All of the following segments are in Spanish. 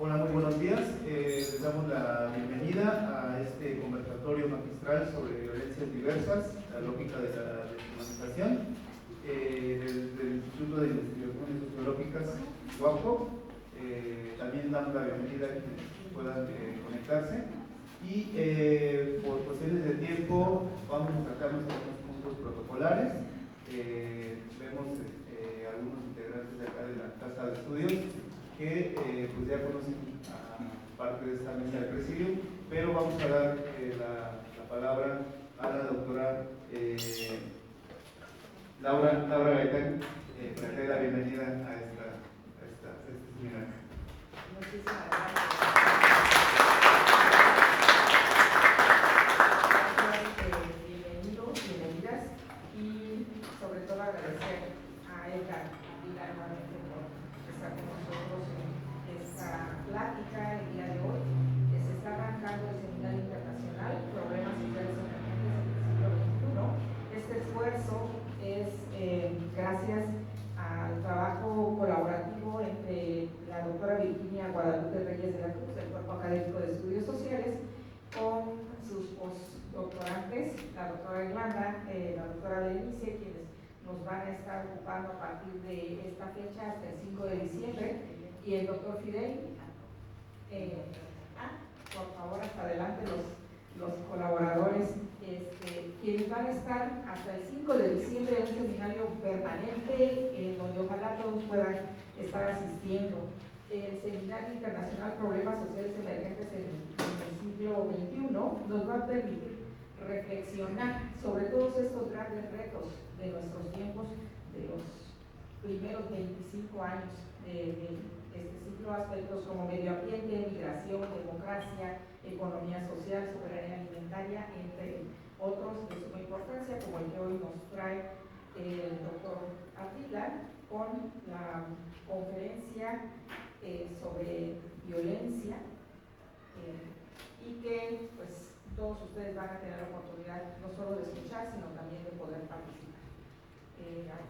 Hola, muy buenos días. Les damos la bienvenida a este conversatorio magistral sobre violencias diversas, la lógica de la deshumanización, del Instituto de Investigaciones Sociológicas, UAPCO. También damos la bienvenida a quienes puedan conectarse. Y por cuestiones de tiempo vamos a tratar nuestros puntos protocolares. Vemos algunos integrantes de acá de la Casa de Estudios que pues ya conocen a parte de esta mesa de presidio, pero vamos a dar la palabra a la doctora Laura Gaitán para que dé la bienvenida a este seminario. Muchísimas gracias. Bienvenidos, bienvenidas, y sobre todo agradecer a Edgar Vila nuevamente por estar con nosotros en esta plática el día de hoy, que se está arrancando el Seminario Internacional Problemas Sociales Emergentes en el siglo XXI. Este esfuerzo es gracias al trabajo colaborativo entre la doctora Virginia Guadalupe Reyes de la Cruz, del Cuerpo Académico de Estudios Sociales, con sus postdoctorantes, la doctora Irlanda, la doctora Lenice, quienes nos van a estar ocupando a partir de esta fecha hasta el 5 de diciembre, y el doctor Fidel. Por favor, hasta adelante los colaboradores, quienes van a estar hasta el 5 de diciembre en un seminario permanente, donde ojalá todos puedan estar asistiendo. El Seminario Internacional Problemas Sociales Emergentes en el siglo XXI nos va a permitir reflexionar sobre todos estos grandes retos de nuestros tiempos, de los primeros 25 años de este siglo, aspectos como medio ambiente, migración, democracia, economía social, soberanía alimentaria, entre otros de suma importancia, como el que hoy nos trae el doctor Ávila con la conferencia sobre violencia, y que pues todos ustedes van a tener la oportunidad no solo de escuchar, sino también de poder participar.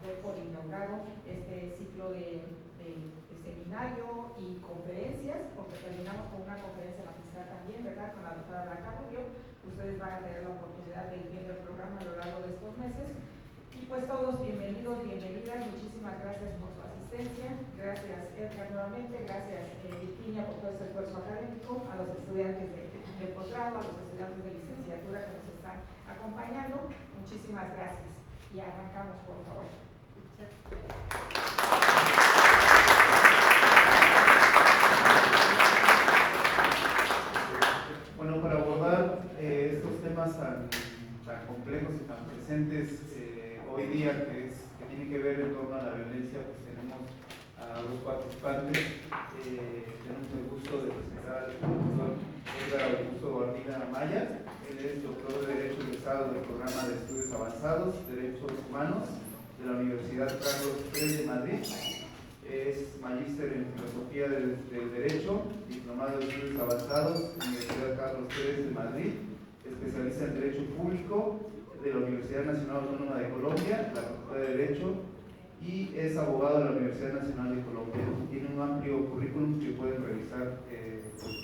Fue por inaugurado este ciclo de seminario y conferencias, porque terminamos con una conferencia magistral también, ¿verdad?, con la doctora Blanca Rubio. Ustedes van a tener la oportunidad de ir viendo el programa a lo largo de estos meses. Y pues todos bienvenidos, bienvenidas, muchísimas gracias por su asistencia, gracias Edgar nuevamente, gracias Virginia por todo este esfuerzo académico, a los estudiantes de posgrado, a los estudiantes de licenciatura que nos están acompañando, muchísimas gracias. Y arrancamos, por favor. Bueno, para abordar estos temas tan complejos y tan presentes hoy día, que tiene que ver en torno a la violencia, pues tenemos a dos participantes. Tenemos el gusto de presentar al profesor Edgar Augusto Ardila Maya. Él es doctor de Derecho egresado del Programa de Estudios Avanzados, Derechos Humanos, de la Universidad Carlos III de Madrid. Es magíster en Filosofía del Derecho, diplomado de Estudios Avanzados, Universidad Carlos III de Madrid, especialista en Derecho Público de la Universidad Nacional Autónoma de Colombia, la Facultad de Derecho, y es abogado de la Universidad Nacional de Colombia. Tiene un amplio currículum que pueden revisar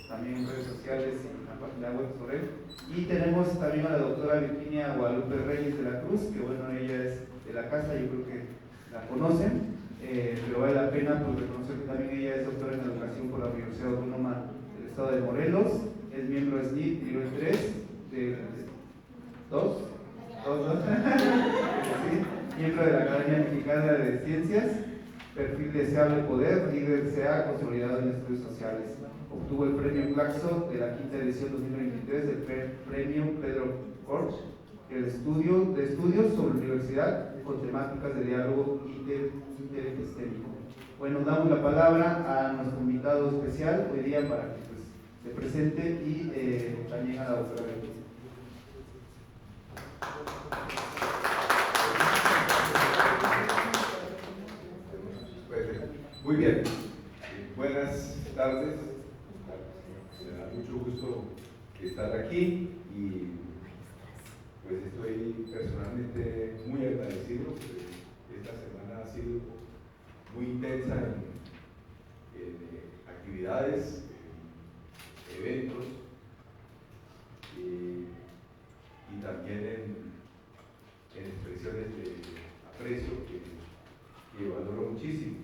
también en redes sociales y en la página web sobre él. Y tenemos también a la doctora Virginia Guadalupe Reyes de la Cruz, que bueno, ella es de la casa, yo creo que la conocen, pero vale la pena pues, reconocer que también ella es doctora en Educación por la Universidad Autónoma del Estado de Morelos, es miembro de SNIT nivel 3, ¿dos? ¿Sí? Miembro de la Academia Mexicana de Ciencias, perfil deseable poder, líder CA consolidado en estudios sociales. Obtuvo el premio Claxo de la quinta edición 2023 del premio Pedro Corch de estudios sobre universidad con temáticas de diálogo interestémico. Bueno, damos la palabra a nuestro invitado especial hoy día para que pues, se presente y también a la doctora. Muy bien, buenas tardes, me da mucho gusto estar aquí y pues estoy personalmente muy agradecido. Esta semana ha sido muy intensa en actividades, eventos y también en expresiones de aprecio que valoro muchísimo.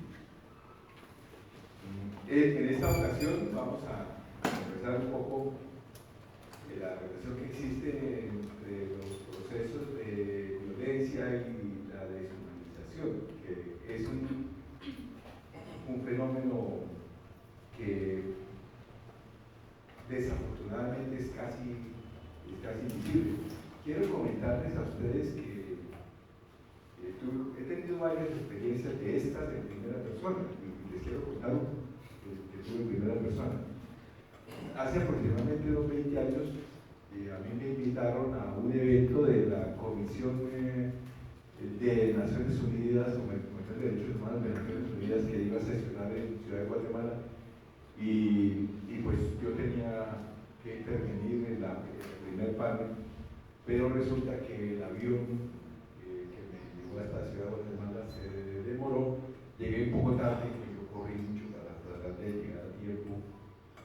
En esta ocasión vamos a conversar un poco de la relación que existe entre los procesos de violencia y la deshumanización, que es un fenómeno que desafortunadamente es casi invisible. Quiero comentarles a ustedes que he tenido varias experiencias de estas en primera persona, y les quiero contar que tuve en primera persona. Hace aproximadamente unos 20 años a mí me invitaron a un evento de la Comisión de Naciones Unidas, o Comisión de Derechos Humanos de Naciones Unidas, que iba a sesionar en Ciudad de Guatemala, y pues yo tenía que intervenir en el primer panel, pero resulta que el avión que me llevó hasta Ciudad de Guatemala se demoró, llegué un poco tarde, que yo corrí mucho para tratar de llegar a tiempo,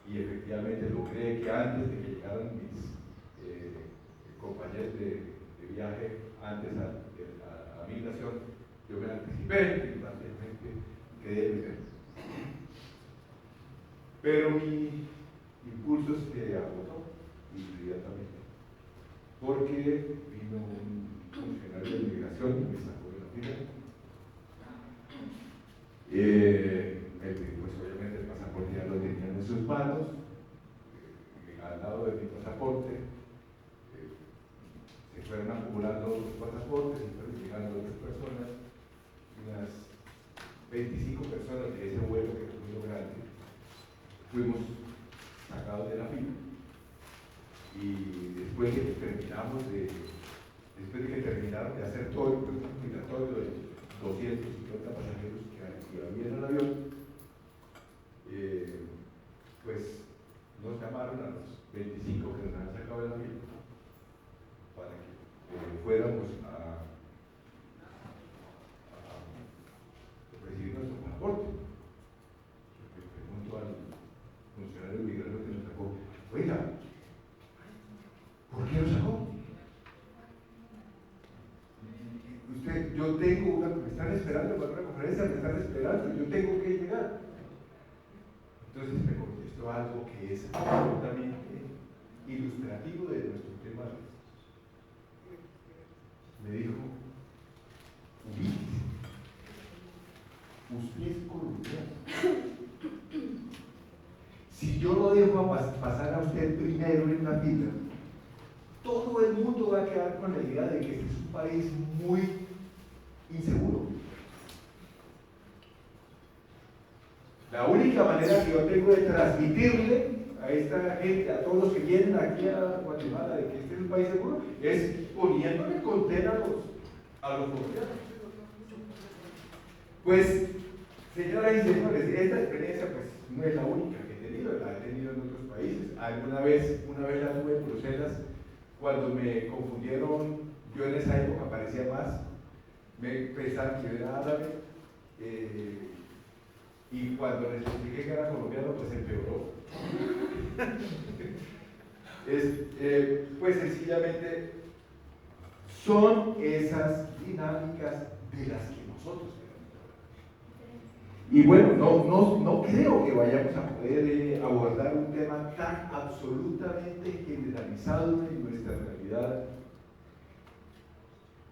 y efectivamente logré que antes de que llegaran mis compañeros de viaje, antes a migración, yo me anticipé y prácticamente quedé primero. Pero mi impulso se agotó inmediatamente, porque vino un funcionario de migración y me sacó de la fila. Pues obviamente el pasaporte ya lo tenían en sus manos, al lado de mi pasaporte. Se fueron acumulando los pasaportes y fueron llegando otras personas, unas 25 personas de ese vuelo que fue muy grande. Fuimos sacados de la fila, y después de que terminaron de hacer todo el proceso migratorio de 250 pasajeros que había en el avión, pues nos llamaron a los 25 que nos habían sacado de la fila para que fuéramos a recibir nuestro pasaporte. Le pregunto al funcionario migratorio que nos sacó: oiga, ¿por qué lo sacó? Yo tengo me están esperando para una conferencia, me están esperando, yo tengo que llegar. Entonces me contestó algo que es absolutamente ilustrativo de nuestro tema. Me dijo: usted es colombiano. Si yo lo dejo pasar a usted primero en la fila, todo el mundo va a quedar con la idea de que este es un país muy inseguro. La única manera que yo tengo de transmitirle a esta gente, a todos los que vienen aquí a Guatemala, de que este es un país seguro, es poniéndole condena a los colombianos. Pues, señoras y señores, esta experiencia pues no es la única que he tenido, la he tenido en otros países. Una vez la tuve en Bruselas, cuando me confundieron. Yo en esa época parecía más, me pensaron que era árabe, y cuando les expliqué que era colombiano, pues empeoró. Pues sencillamente son esas dinámicas de las que nosotros queremos hablar. Y bueno, no creo que vayamos a poder abordar un tema tan absolutamente generalizado en nuestra realidad,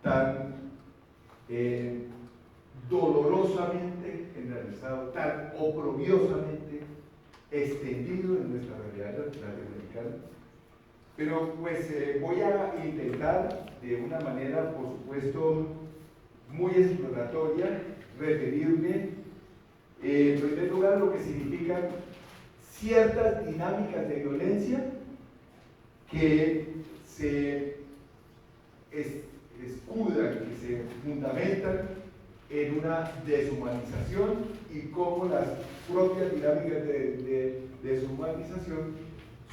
tan dolorosamente generalizado, tan oprobiosamente extendido en nuestra realidad latinoamericana. Pero pues voy a intentar de una manera, por supuesto, muy exploratoria, referirme en primer lugar a lo que significan ciertas dinámicas de violencia que se escudan, que se fundamentan en una deshumanización, y cómo las propias dinámicas de deshumanización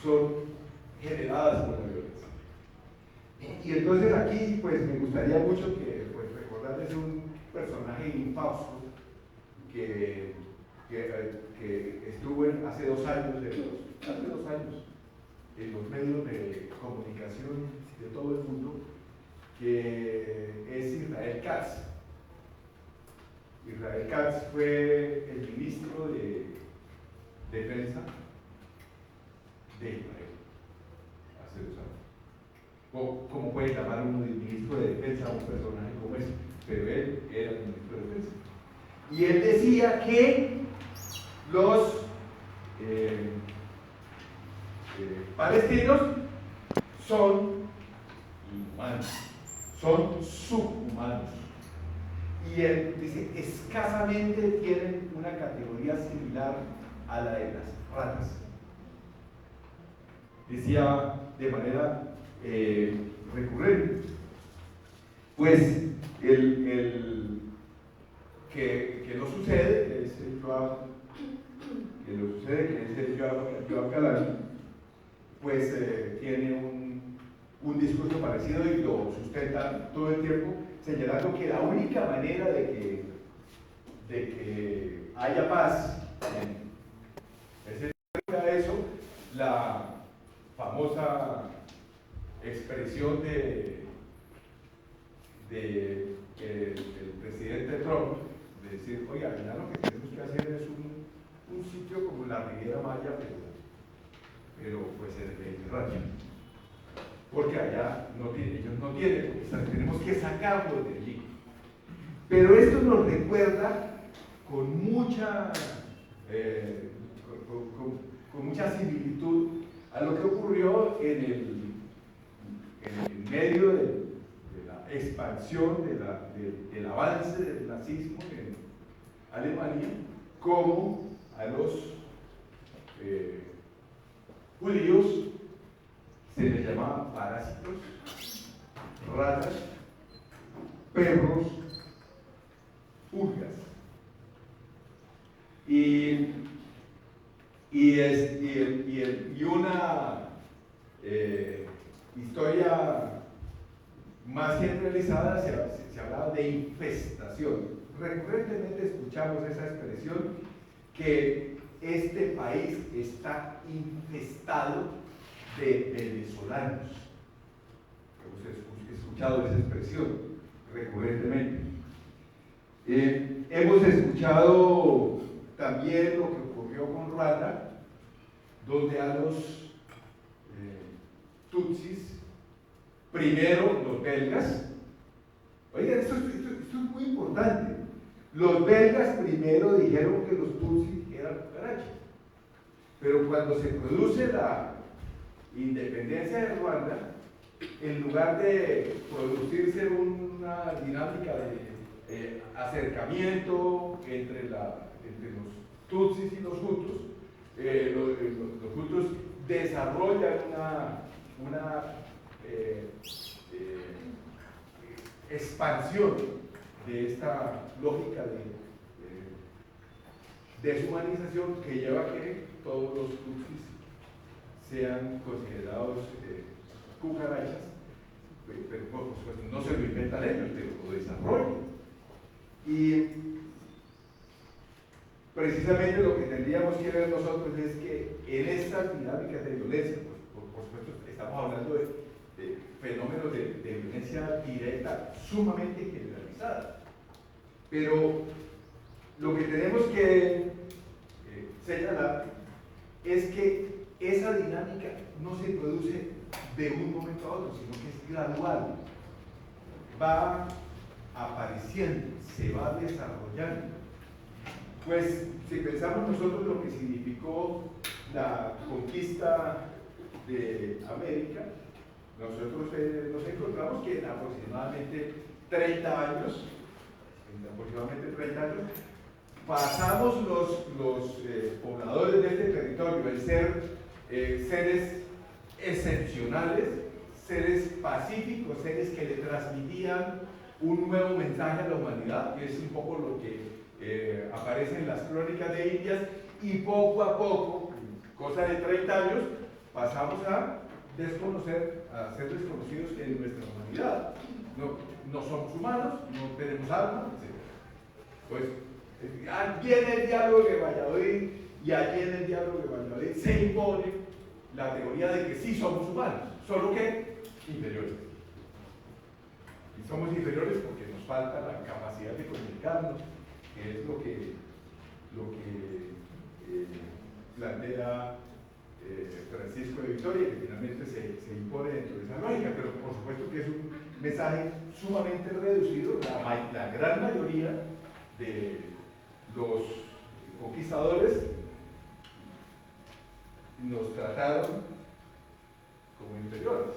son generadas por la violencia. Y entonces aquí pues me gustaría mucho que pues, recordarles un personaje infausto que estuvo hace 2 años en los medios de comunicación de todo el mundo, que es Israel Katz. Israel Katz fue el ministro de Defensa de Israel hace 2 años. ¿Cómo puede llamar uno de ministro de Defensa a un personaje como ese? Pero él era el ministro de Defensa. Y él decía que los palestinos son inhumanos, son subhumanos. Y él dice, escasamente tienen una categoría similar a la de las ratas. Decía de manera recurrente. Pues que no sucede, que es el Yoav Galán, pues tiene un discurso parecido y lo sustenta todo el tiempo, señalando que la única manera de que haya paz es eso, la famosa expresión del presidente Trump, de decir, oiga, ya lo que tenemos que hacer es un sitio como la Riviera Maya, pero pues en el Mediterráneo, porque allá ellos no tienen, tenemos que sacarlos de allí. Pero esto nos recuerda con mucha similitud a lo que ocurrió en medio de la expansión del avance del nazismo en Alemania, como a los judíos se les llamaba parásitos, ratas, perros, pulgas. Y una historia más generalizada se hablaba de infestación. Recurrentemente escuchamos esa expresión, que este país está infestado de venezolanos. Hemos escuchado esa expresión recurrentemente. Hemos escuchado también lo que ocurrió con Ruanda, donde a los tutsis, primero los belgas, oigan, esto es muy importante, los belgas primero dijeron que los tutsis eran cucarachas, pero cuando se produce la independencia de Ruanda, en lugar de producirse una dinámica de acercamiento entre los tutsis y los hutus, los hutus desarrollan una expansión de esta lógica de deshumanización que lleva a que todos los tutsis sean considerados cucarachas, pero por supuesto no se lo inventan ellos, pero lo desarrollan. Y precisamente lo que tendríamos que ver nosotros es que en estas dinámicas de violencia, pues, por supuesto estamos hablando de fenómenos de violencia directa sumamente generalizada, pero lo que tenemos que señalar es que esa dinámica no se produce de un momento a otro, sino que es gradual, va apareciendo, se va desarrollando. Pues si pensamos nosotros lo que significó la conquista de América, nosotros nos encontramos que en aproximadamente 30 años, pasamos los pobladores de este territorio el ser seres excepcionales, seres pacíficos, seres que le transmitían un nuevo mensaje a la humanidad, que es un poco lo que aparece en las crónicas de Indias, y poco a poco, cosa de 30 años, pasamos a desconocer, a ser desconocidos en nuestra humanidad. No somos humanos, no tenemos alma, etc. Pues aquí en el diálogo de Valladolid, y allí en el diálogo de Valladolid se impone la teoría de que sí somos humanos, solo que inferiores. Y somos inferiores porque nos falta la capacidad de comunicarnos, que es lo que plantea Francisco de Vitoria, que finalmente se impone dentro de esa lógica, pero por supuesto que es un mensaje sumamente reducido. La gran mayoría de los conquistadores nos trataron como inferiores.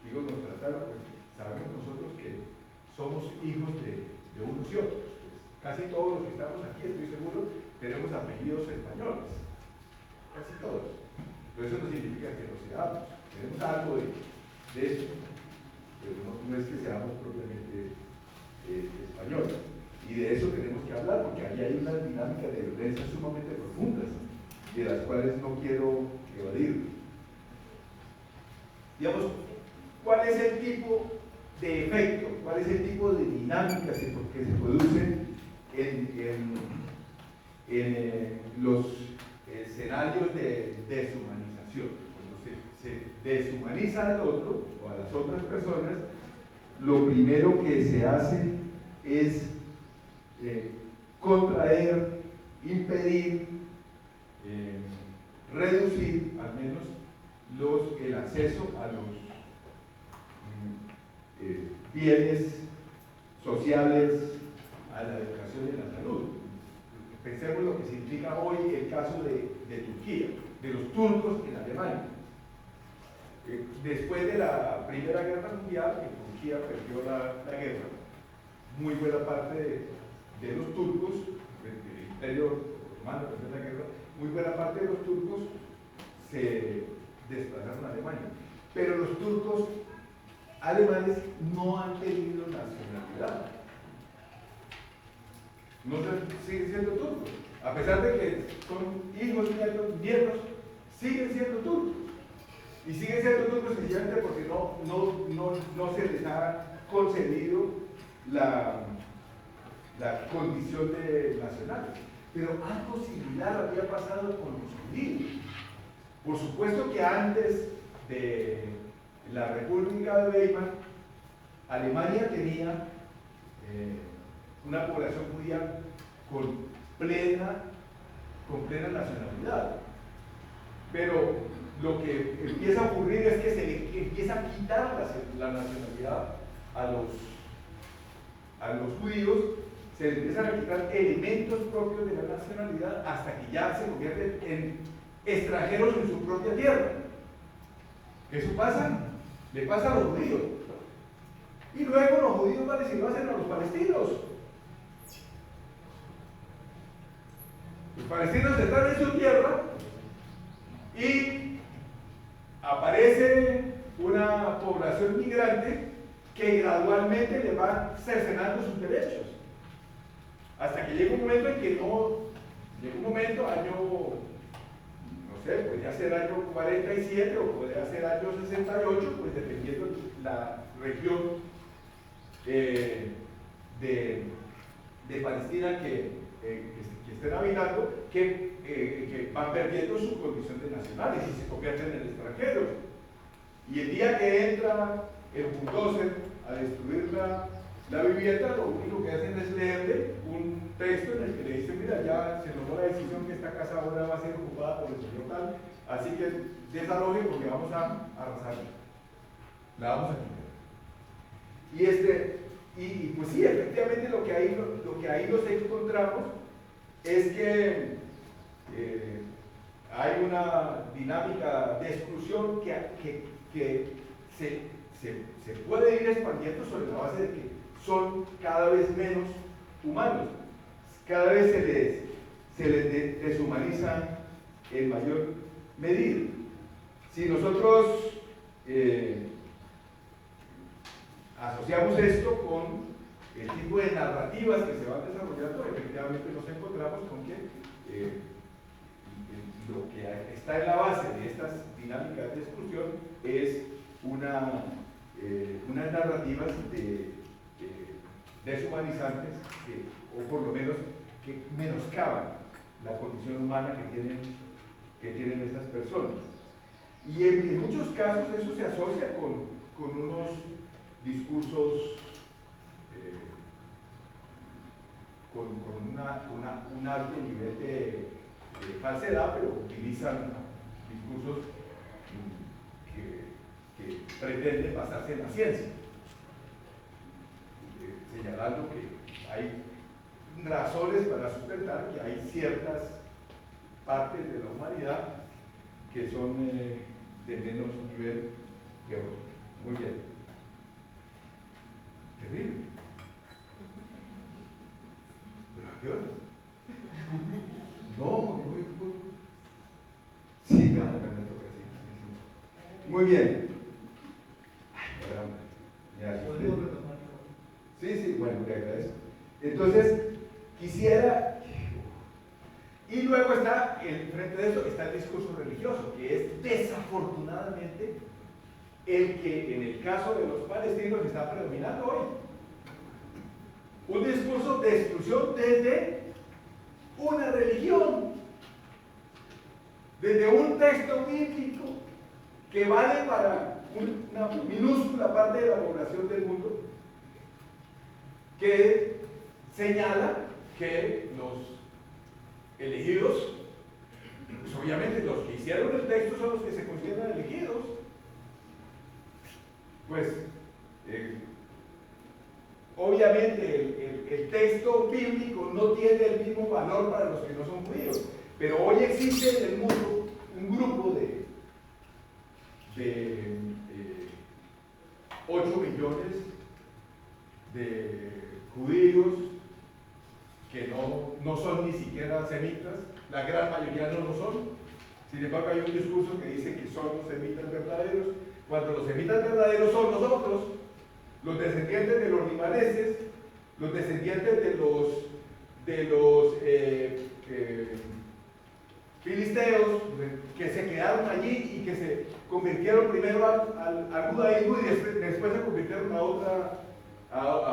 Digo, nos trataron porque sabemos nosotros que somos hijos de unos y otros. Pues casi todos los que estamos aquí, estoy seguro, tenemos apellidos españoles. Casi todos. Pero eso no significa que no seamos. Tenemos algo de eso. Pero no es que seamos propiamente españoles. Y de eso tenemos que hablar, porque ahí hay una dinámica de violencia sumamente profundas, de las cuales no quiero evadir. Digamos, ¿cuál es el tipo de efecto, cuál es el tipo de dinámicas que se producen en los escenarios de deshumanización? Cuando se deshumaniza al otro o a las otras personas, lo primero que se hace es contraer, impedir, reducir al menos el acceso a los bienes sociales, a la educación y a la salud. Pensemos lo que significa hoy el caso de Turquía, de los turcos en Alemania. Después de la Primera Guerra Mundial, que Turquía perdió la guerra, muy buena parte de los turcos, el Imperio Otomano perdió la guerra, muy buena parte de los turcos se desplazaron a Alemania. Pero los turcos alemanes no han tenido nacionalidad. No siguen siendo turcos. A pesar de que son hijos, nietos, siguen siendo turcos. Y siguen siendo turcos sencillamente porque no se les ha concedido la condición de nacionales. Pero algo similar había pasado con los judíos. Por supuesto que antes de la República de Weimar, Alemania tenía una población judía con plena nacionalidad. Pero lo que empieza a ocurrir es que se le empieza a quitar la nacionalidad a los judíos, se les empiezan a quitar elementos propios de la nacionalidad hasta que ya se convierten en extranjeros en su propia tierra. Eso le pasa a los judíos. Y luego los judíos van y se lo hacen a los palestinos. Los palestinos están en su tierra y aparece una población migrante que gradualmente le va cercenando sus derechos. Hasta que llega un momento en que llega un momento, año, no sé, podría ser año 47 o podría ser año 68, pues dependiendo de la región de Palestina que estén habitando, que van perdiendo su condición de nacionales y se convierten en extranjeros. Y el día que entra el bulldozer a destruir la vivienda, lo único que hacen es leerle un texto en el que le dicen: mira, ya se tomó la decisión que esta casa ahora va a ser ocupada por el señor tal, así que desaloje porque vamos a arrasarla, la vamos a quitar. Y pues sí, efectivamente lo que ahí nos encontramos es que hay una dinámica de exclusión que se puede ir expandiendo sobre la base de que son cada vez menos humanos, cada vez se les deshumaniza en mayor medida. Si nosotros asociamos esto con el tipo de narrativas que se van desarrollando, efectivamente nos encontramos con que lo que está en la base de estas dinámicas de exclusión es unas narrativas deshumanizantes o por lo menos que menoscaban la condición humana que tienen que tienen estas personas. Y en muchos casos eso se asocia con unos discursos con un alto nivel de falsedad, pero utilizan discursos que pretenden basarse en la ciencia, señalando que hay razones para sustentar que hay ciertas partes de la humanidad que son de menos nivel que otros. Muy bien. Terrible. ¿Pero a qué hora? No, sí, claro, me toca así. Muy bien. Ay, caramba. Ya, sí, bueno, le agradezco. Entonces, quisiera. Y luego está, frente de eso, está el discurso religioso, que es desafortunadamente el que en el caso de los palestinos está predominando hoy. Un discurso de exclusión desde una religión, desde un texto bíblico que vale para una minúscula parte de la población del mundo, que señala que los elegidos, pues obviamente los que hicieron el texto son los que se consideran elegidos, pues obviamente el texto bíblico no tiene el mismo valor para los que no son judíos, pero hoy existe en el mundo un grupo de 8 millones de judíos que no son ni siquiera semitas, la gran mayoría no lo son. Sin embargo, hay un discurso que dice que son los semitas verdaderos, cuando los semitas verdaderos son nosotros, los descendientes de los libaneses, los descendientes de los filisteos, que se quedaron allí y que se convirtieron primero al judaísmo y después se convirtieron a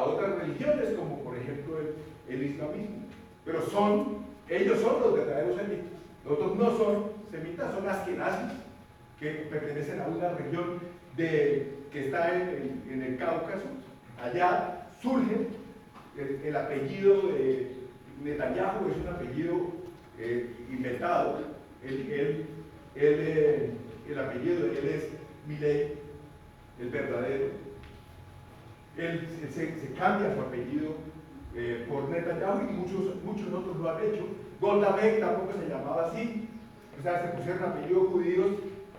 otras religiones, como por ejemplo el islamismo. Pero ellos son los verdaderos semitas. Los otros no son semitas, son askenazis, que pertenecen a una región que está en el Cáucaso. Allá surge el apellido de Netanyahu, es un apellido inventado. El apellido de él es Milei, el verdadero. Él se cambia su apellido por Netanyahu y muchos otros lo han hecho. Golda Meir tampoco se llamaba así, o sea, se pusieron apellidos judíos,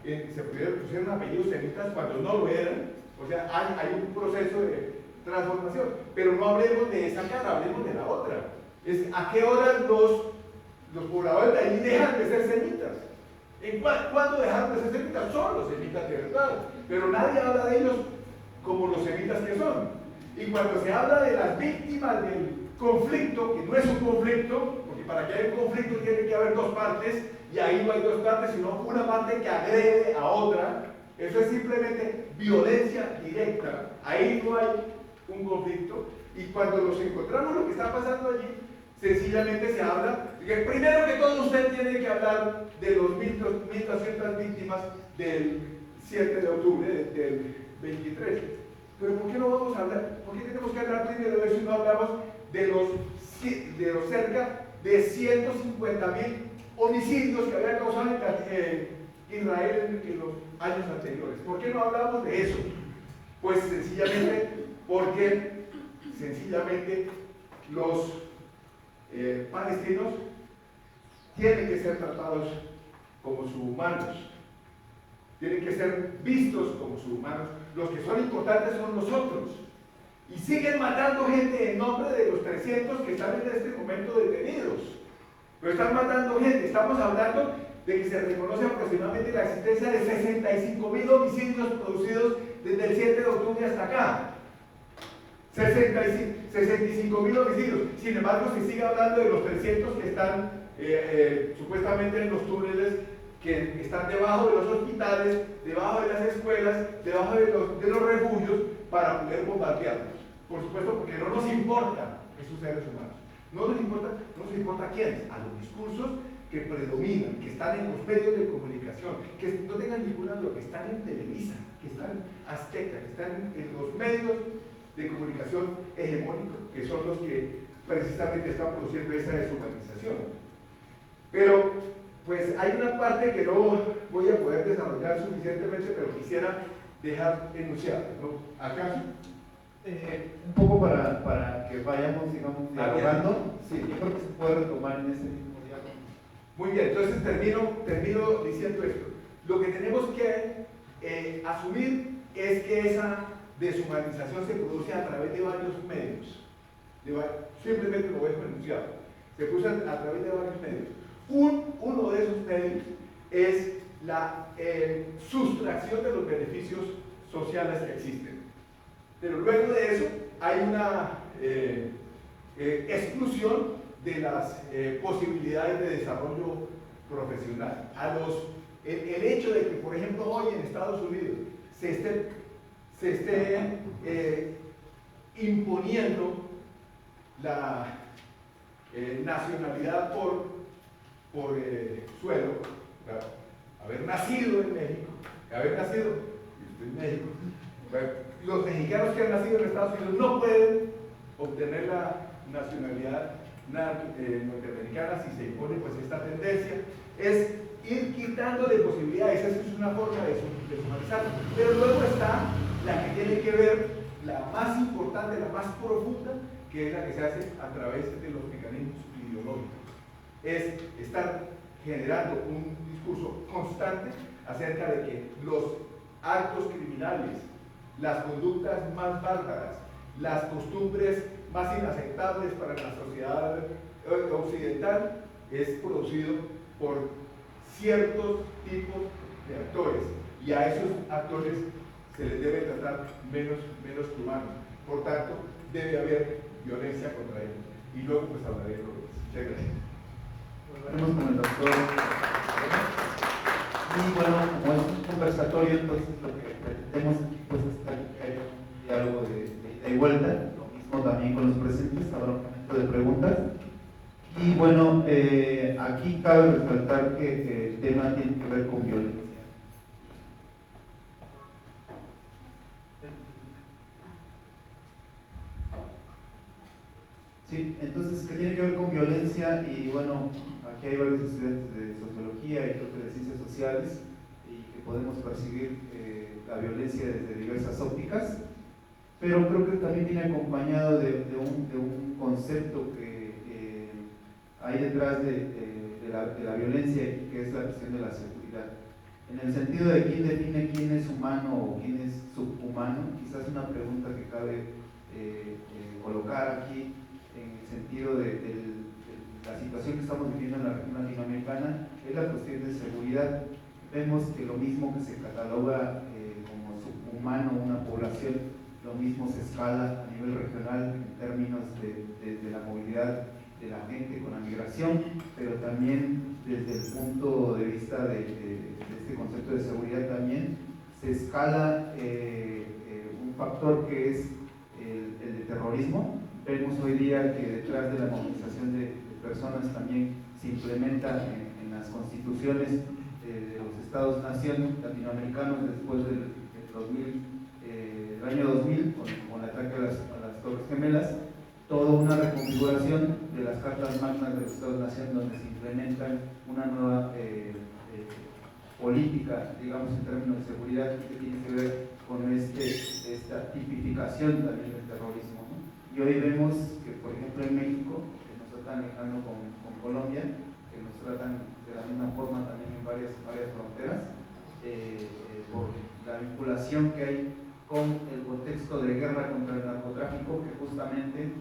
se pusieron apellidos semitas cuando no lo eran, o sea, hay un proceso de transformación, pero no hablemos de esa cara, hablemos de la otra. ¿A qué hora los pobladores de allí dejan de ser semitas? ¿Cuándo dejaron de ser semitas? Son los semitas de verdad, pero nadie habla de ellos como los semitas que son. Y cuando se habla de las víctimas del conflicto, que no es un conflicto, porque para que haya un conflicto tiene que haber dos partes, y ahí no hay dos partes, sino una parte que agrede a otra, eso es simplemente violencia directa, ahí no hay un conflicto, y cuando nos encontramos lo que está pasando allí, sencillamente se habla, que primero que todo usted tiene que hablar de los 1.200 víctimas del 7 de octubre del 23. Pero ¿por qué no vamos a hablar? ¿Por qué tenemos que hablar primero de eso y no hablamos de los cerca de 150.000 homicidios que había causado Israel en los años anteriores? ¿Por qué no hablamos de eso? Pues sencillamente porque los palestinos tienen que ser tratados como subhumanos, tienen que ser vistos como subhumanos. Los que son importantes son nosotros. Y siguen matando gente en nombre de los 300 que están en este momento detenidos. Pero están matando gente. Estamos hablando de que se reconoce aproximadamente la existencia de 65.000 homicidios producidos desde el 7 de octubre hasta acá. 65.000 homicidios. Sin embargo, se sigue hablando de los 300 que están supuestamente en los túneles, que están debajo de los hospitales, debajo de las escuelas, debajo de los refugios, para poder bombardearlos. Por supuesto, porque no nos importa esos seres humanos. No nos importa a quiénes, a los discursos que predominan, que están en los medios de comunicación, que no tengan ninguna duda, que están en Televisa, que están en Azteca, que están en los medios de comunicación hegemónicos, que son los que precisamente están produciendo esa deshumanización. Pero, pues hay una parte que no voy a poder desarrollar suficientemente, pero quisiera dejar enunciado, ¿no? ¿Acaso? Un poco para que vayamos, digamos, dialogando. Sí. Yo creo que se puede retomar en ese mismo diálogo. Muy bien, entonces termino diciendo esto. Lo que tenemos que asumir es que esa deshumanización se produce a través de varios medios. Simplemente lo dejo enunciado. Se produce a través de varios medios. Uno de esos medios es la sustracción de los beneficios sociales que existen. Pero luego de eso hay una exclusión de las posibilidades de desarrollo profesional. El hecho de que, por ejemplo, hoy en Estados Unidos se esté imponiendo la nacionalidad por suelo, haber nacido en México, y usted en México, los mexicanos que han nacido en Estados Unidos no pueden obtener la nacionalidad norteamericana si se impone pues esta tendencia. Es ir quitándole posibilidades, esa es una forma de deshumanizar. Pero luego está la que tiene que ver, la más importante, la más profunda, que es la que se hace a través de los mecanismos ideológicos. Es estar generando un discurso constante acerca de que los actos criminales, las conductas más bárbaras, las costumbres más inaceptables para la sociedad occidental es producido por ciertos tipos de actores, y a esos actores se les debe tratar menos que humanos. Por tanto, debe haber violencia contra ellos. Y luego pues hablaré de eso. Muchas gracias. Volveremos con el doctor. Y bueno, como es un conversatorio, entonces lo que pretendemos aquí pues es que haya un diálogo de ida y vuelta, lo mismo también con los presentes, habrá un momento de preguntas. Y bueno, aquí cabe resaltar que el tema tiene que ver con violencia. Sí, entonces, ¿qué tiene que ver con violencia? Y bueno, aquí hay varios estudiantes de sociología y creo que de ciencias sociales, y que podemos percibir la violencia desde diversas ópticas, pero creo que también viene acompañado de un concepto que hay detrás de la violencia, que es la cuestión de la seguridad. En el sentido de quién define quién es humano o quién es subhumano, quizás una pregunta que cabe colocar aquí, en el sentido de la situación que estamos viviendo en la región latinoamericana, es la cuestión de seguridad. Vemos que lo mismo que se cataloga como subhumano una población, lo mismo se escala a nivel regional en términos de la movilidad de la gente con la migración, pero también desde el punto de vista de este concepto de seguridad también se escala un factor que es el de terrorismo. Vemos hoy día que detrás de la movilización de personas también se implementa en las constituciones de los estados-nación latinoamericanos después del año 2000, con el ataque a las Torres Gemelas, toda una reconfiguración de las cartas magnas de los estados-nación donde se implementan una nueva política, digamos, en términos de seguridad, que tiene que ver con esta tipificación también del terrorismo. Y hoy vemos que, por ejemplo, en México, que nos tratan lejano con Colombia, que nos tratan de la misma forma también en varias fronteras, por la vinculación que hay con el contexto de guerra contra el narcotráfico, que justamente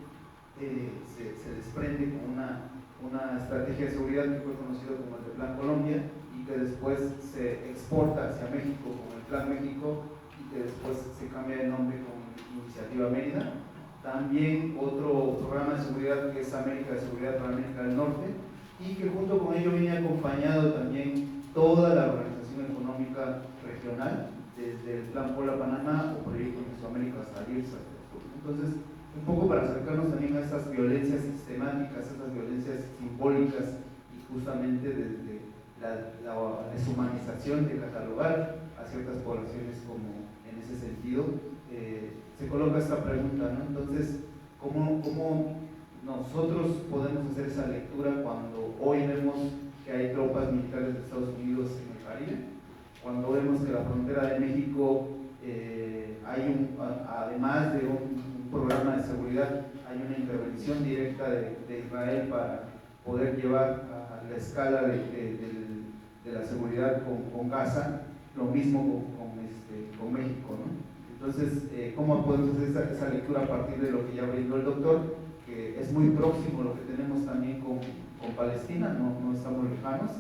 se desprende con una estrategia de seguridad que fue conocido como el de Plan Colombia, y que después se exporta hacia México como el Plan México, y que después se cambia de nombre como Iniciativa Mérida. También otro programa de seguridad que es América de Seguridad para América del Norte, y que junto con ello viene acompañado también toda la organización económica regional, desde el Plan Puebla-Panamá o Proyecto Mesoamérica hasta IRSA. Entonces, un poco para acercarnos también a estas violencias sistemáticas, a estas violencias simbólicas y justamente desde la deshumanización de catalogar a ciertas poblaciones como en ese sentido, se coloca esta pregunta, ¿no? Entonces, ¿cómo nosotros podemos hacer esa lectura cuando hoy vemos que hay tropas militares de Estados Unidos en el Caribe? Cuando vemos que la frontera de México hay además de un programa de seguridad, hay una intervención directa de Israel para poder llevar a la escala de la seguridad con Gaza, lo mismo con México, ¿no? Entonces, ¿cómo podemos hacer esa lectura a partir de lo que ya brindó el doctor? Que es muy próximo lo que tenemos también con Palestina, no estamos lejanos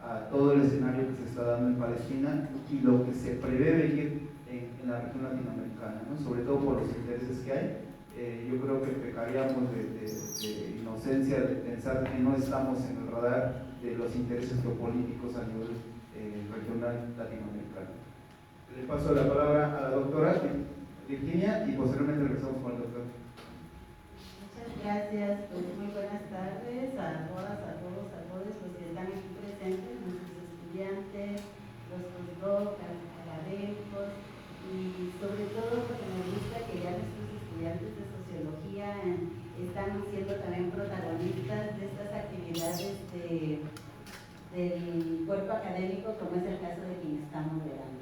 a todo el escenario que se está dando en Palestina y lo que se prevé venir en la región latinoamericana, ¿no? Sobre todo por los intereses que hay. Yo creo que pecaríamos de inocencia de pensar que no estamos en el radar de los intereses geopolíticos a nivel regional latinoamericano. Le paso la palabra a la doctora Virginia y posteriormente regresamos con el doctor. Muchas gracias, pues muy buenas tardes a todas, a todos los que están aquí presentes, nuestros estudiantes, los postdoc, académicos y sobre todo porque me gusta que ya nuestros estudiantes de sociología están siendo también protagonistas de estas actividades del cuerpo académico, como es el caso de quien está moderando.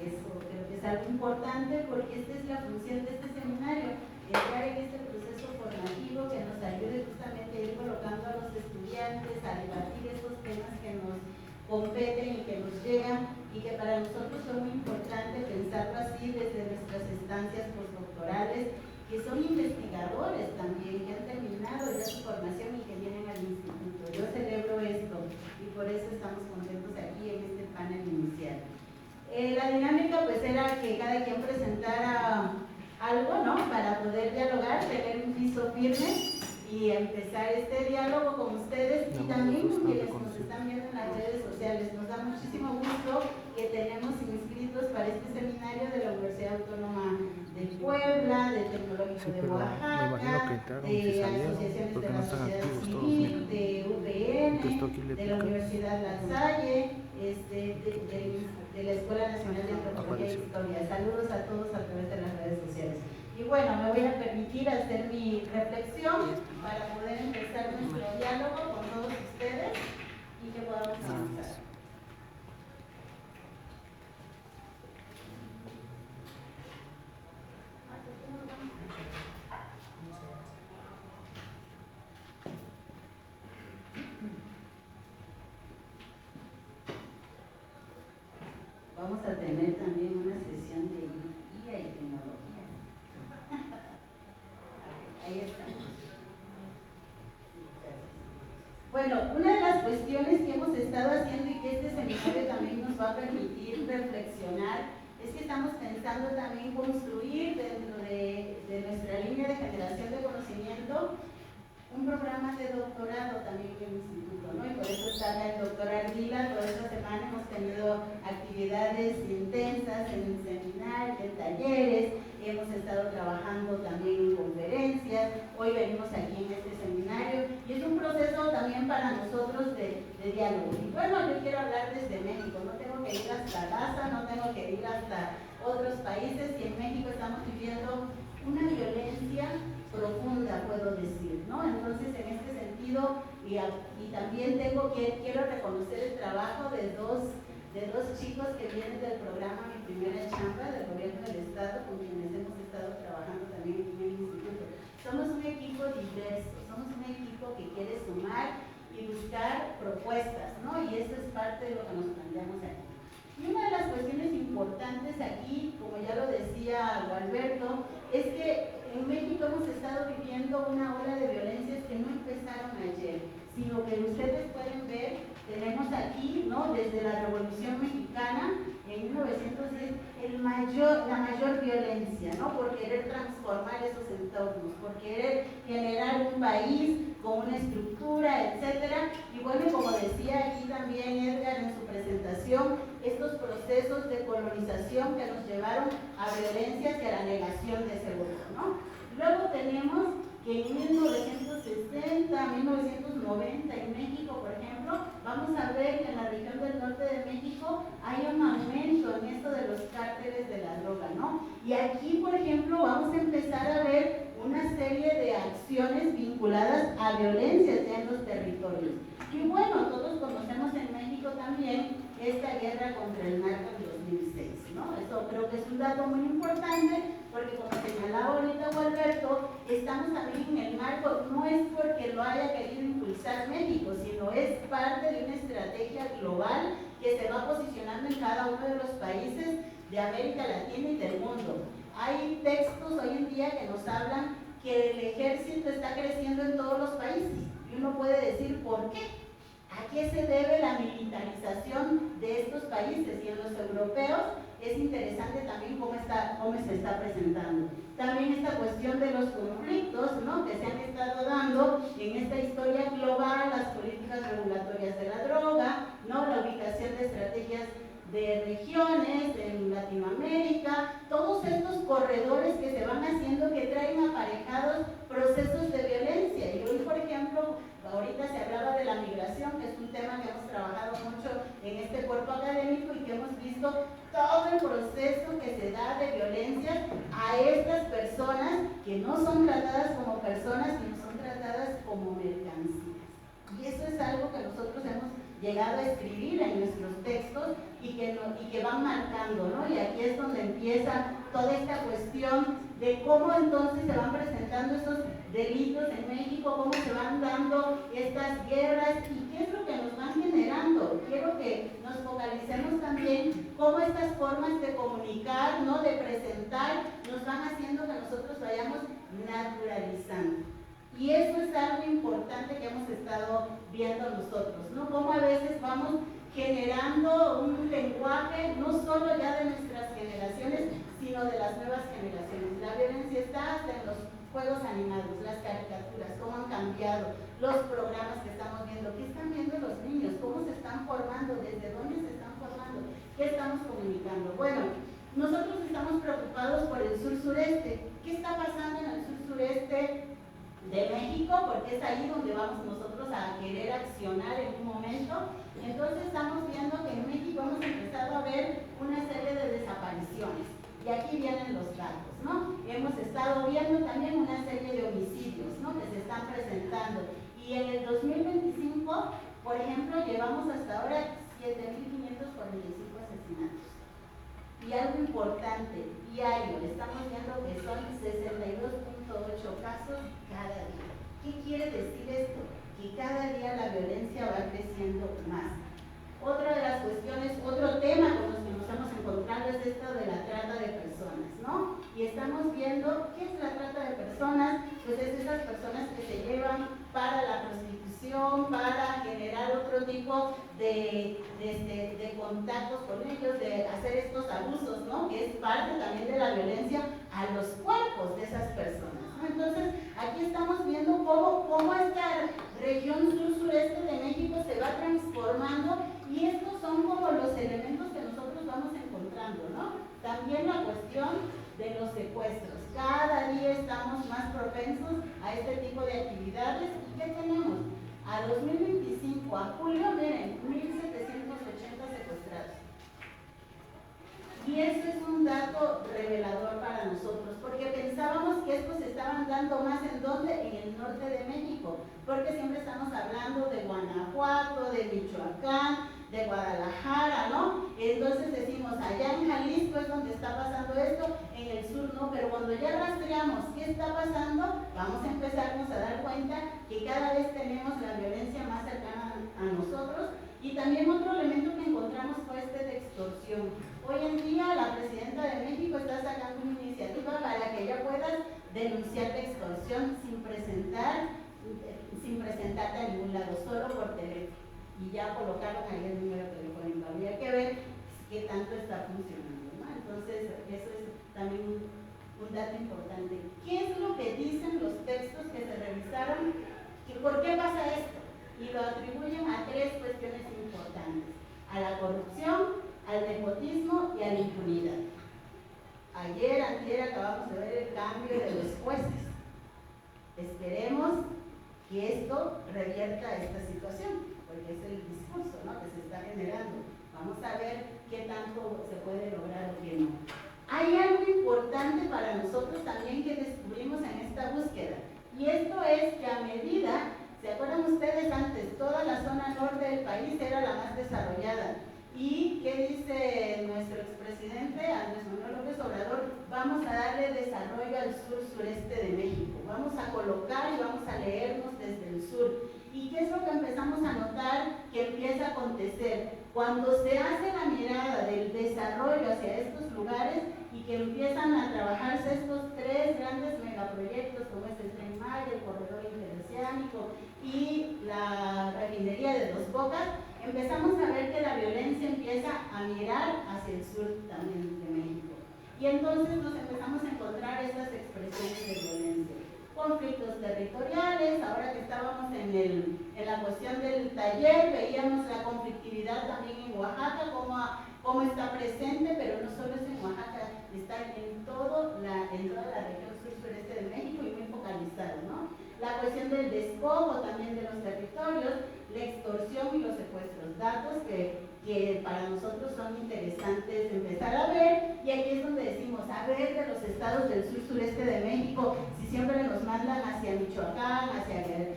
Eso creo que es algo importante porque esta es la función de este seminario, entrar en este proceso formativo que nos ayude justamente a ir colocando a los estudiantes a debatir estos temas que nos competen y que nos llegan y que para nosotros son muy importante pensarlo así desde nuestras estancias postdoctorales, que son investigadores también, que han terminado ya su formación y que vienen al instituto. Yo celebro esto y por eso estamos contentos aquí en este panel inicial. La dinámica pues era que cada quien presentara algo, ¿no? Para poder dialogar, tener un piso firme y empezar este diálogo con ustedes y también con quienes nos están viendo en las redes sociales. Nos da muchísimo gusto que tenemos inscritos para este seminario de la Universidad Autónoma de Puebla, del Tecnológico de Oaxaca, de asociaciones de la sociedad civil, de UPN, de la Universidad La Salle, de la Escuela Nacional de Antropología e Historia. Saludos a todos a través de las redes sociales. Y bueno, me voy a permitir hacer mi reflexión para poder empezar nuestro diálogo con todos ustedes y que podamos avanzar. Vamos a tener también una sesión de guía y tecnología. Ahí estamos. Bueno, una de las cuestiones que hemos estado haciendo y que este seminario también nos va a permitir reflexionar es que estamos pensando también construir dentro de nuestra línea de generación de conocimiento un programa de doctorado también en el instituto, ¿no? Y por eso está el doctor Ardila. Toda esta semana hemos tenido actividades intensas en seminarios, en talleres, hemos estado trabajando también en conferencias, hoy venimos aquí en este seminario y es un proceso también para nosotros de diálogo. Y bueno, yo quiero hablar desde México, no tengo que ir hasta Gaza, no tengo que ir hasta otros países, y en México estamos viviendo una violencia profunda, puedo decir, ¿no? Entonces, en este sentido, y también quiero reconocer el trabajo de dos chicos que vienen del programa Mi Primera Chamba del Gobierno del Estado, con quienes hemos estado trabajando también en el instituto. Somos un equipo diverso, somos un equipo que quiere sumar y buscar propuestas, ¿no? Y eso es parte de lo que nos planteamos aquí. Y una de las cuestiones importantes aquí, como ya lo decía Gualberto, es que en México hemos estado viviendo una ola de violencias que no empezaron ayer, sino que ustedes pueden ver, tenemos aquí, ¿no? Desde la Revolución Mexicana, en 1910, la mayor violencia, ¿no? Por querer transformar esos entornos, por querer generar un país con una estructura, etcétera. Y bueno, como decía aquí también Edgar en su presentación, estos procesos de colonización que nos llevaron a violencias y a la negación de ese voto, ¿no? Luego tenemos que en 1960, 1990 en México, por ejemplo, México hay un aumento en esto de los cárteles de la droga, ¿no? Y aquí, por ejemplo, vamos a empezar a ver una serie de acciones vinculadas a violencias ya en los territorios. Y bueno, todos conocemos en México también esta guerra contra el narco en 2006, ¿no? Eso creo que es un dato muy importante porque, como señalaba ahorita Gualberto, estamos también en el marco, no es porque lo haya querido impulsar México, sino es parte de una estrategia global que se va posicionando en cada uno de los países de América Latina y del mundo. Hay textos hoy en día que nos hablan que el ejército está creciendo en todos los países y uno puede decir ¿por qué? ¿A qué se debe la militarización de estos países? Y en los europeos es interesante también cómo se está presentando. También esta cuestión de los conflictos, ¿no?, que se han estado dando en esta historia global, las políticas regulatorias de la droga, ¿no?, la ubicación de estrategias de regiones en Latinoamérica, todos estos corredores que se van haciendo que traen aparejados procesos de violencia. Y hoy, por ejemplo, ahorita se hablaba de la migración, que es un tema que hemos trabajado mucho en este cuerpo académico y que hemos visto todo el proceso que se da de violencia a estas personas que no son tratadas como personas, sino son tratadas como mercancías. Y eso es algo que nosotros hemos llegado a escribir en nuestros textos y que van marcando, ¿no? Y aquí es donde empieza toda esta cuestión de cómo entonces se van presentando esos delitos en México, cómo se van dando estas guerras y qué es lo que nos van generando. Quiero que nos focalicemos también cómo estas formas de comunicar, ¿no?, de presentar, nos van haciendo que nosotros vayamos naturalizando. Y eso es algo importante que hemos estado viendo nosotros, ¿no? Cómo a veces vamos generando un lenguaje no solo ya de nuestras generaciones, sino de las nuevas generaciones. La violencia está hasta en los juegos animados, las caricaturas, cómo han cambiado, los programas que estamos viendo, qué están viendo los niños, cómo se están formando, desde dónde se están formando, qué estamos comunicando. Bueno, nosotros estamos preocupados por el sur-sureste. ¿Qué está pasando en el sur-sureste de México? Porque es ahí donde vamos nosotros a querer accionar en un momento. Entonces estamos viendo que en México hemos empezado a ver una serie de desapariciones y aquí vienen los datos, ¿no? Hemos estado viendo también una serie de homicidios, ¿no?, que se están presentando y en el 2025, por ejemplo, llevamos hasta ahora 7.545 asesinatos. Y algo importante, diario, estamos viendo que son 62.8 casos cada día. ¿Qué quiere decir esto? Que cada día la violencia va creciendo más. Otra de las cuestiones, otro tema con los que nos hemos encontrado es esto de la trata de personas, ¿no? Y estamos viendo, ¿qué es la trata de personas? Pues es esas personas que se llevan para la prostitución, para generar otro tipo de contactos con ellos, de hacer estos abusos, ¿no?, que es parte también de la violencia a los cuerpos de esas personas, ¿no? Entonces, aquí estamos viendo cómo esta región sur-sureste de México se va transformando y estos son como los elementos que nosotros vamos encontrando, ¿no? También la cuestión de los secuestros. Cada día estamos más propensos a este tipo de actividades. ¿Y qué tenemos? A 2025, a julio, miren, 1.780 secuestrados. Y eso es un dato revelador para nosotros, porque pensábamos que estos se estaban dando más en ¿dónde? En el norte de México, porque siempre estamos hablando de Guanajuato, de Michoacán, de Guadalajara, ¿no? Entonces decimos, allá en Jalisco es donde está pasando esto, en el sur no, pero cuando ya rastreamos qué está pasando, vamos a empezarnos a dar cuenta que cada vez tenemos la violencia más cercana a nosotros. Y también otro elemento que encontramos fue este de extorsión. Hoy en día la presidenta de México está sacando una iniciativa para que ella pueda denunciar de extorsión sin presentarte a ningún lado, solo por teléfono. Y ya colocaron ahí el número telefónico. Habría que ver qué tanto está funcionando, ¿no? Entonces, eso es también un dato importante. ¿Qué es lo que dicen los textos que se revisaron? ¿Por qué pasa esto? Y lo atribuyen a tres cuestiones importantes: a la corrupción, al nepotismo y a la impunidad. Antier acabamos de ver el cambio de los jueces. Esperemos que esto revierta esta situación, porque es el discurso, ¿no?, que se está generando. Vamos a ver norte del país era la más desarrollada. ¿Y qué dice nuestro expresidente Andrés Manuel López Obrador? Vamos a darle desarrollo al sur-sureste de México, vamos a colocar y vamos a leernos desde el sur. ¿Y qué es lo que empezamos a notar que empieza a acontecer? Cuando se hace la mirada del desarrollo hacia estos lugares y que empiezan a trabajarse estos tres grandes megaproyectos como es el Tren Maya, el Corredor Interoceánico y la refinería de Dos Bocas, empezamos a ver que la violencia empieza a mirar hacia el sur también de México. Y entonces nos empezamos a encontrar estas expresiones de violencia. Conflictos territoriales, ahora que estábamos en la cuestión del taller, veíamos la conflictividad también en Oaxaca, cómo está presente, pero no solo es en Oaxaca, está en toda la región sur-sureste de México y muy focalizado, ¿no? La cuestión del despojo también de los territorios, la extorsión y los secuestros, datos que para nosotros son interesantes empezar a ver, y aquí es donde decimos, a ver de los estados del sur-sureste de México, si siempre nos mandan hacia Michoacán, hacia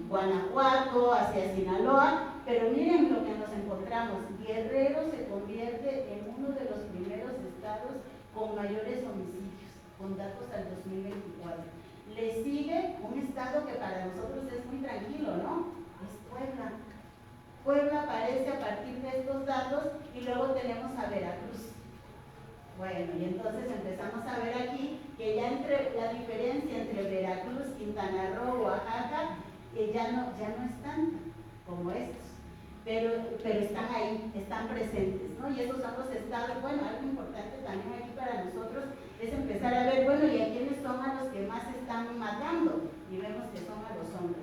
Guanajuato, hacia Sinaloa, pero miren lo que nos encontramos, Guerrero se convierte en uno de los primeros estados con mayores homicidios, con datos al 2024. Le sigue un estado que para nosotros es muy tranquilo, ¿no? Es Puebla. Puebla aparece a partir de estos datos y luego tenemos a Veracruz. Bueno, y entonces empezamos a ver aquí que ya entre la diferencia entre Veracruz, Quintana Roo, Oaxaca, ya no están como estos, pero están ahí, están presentes, ¿no? Y esos son los estados. Bueno, algo importante también aquí para nosotros es empezar a ver, bueno, ¿y a quiénes son a los que más están matando? Y vemos que son a los hombres.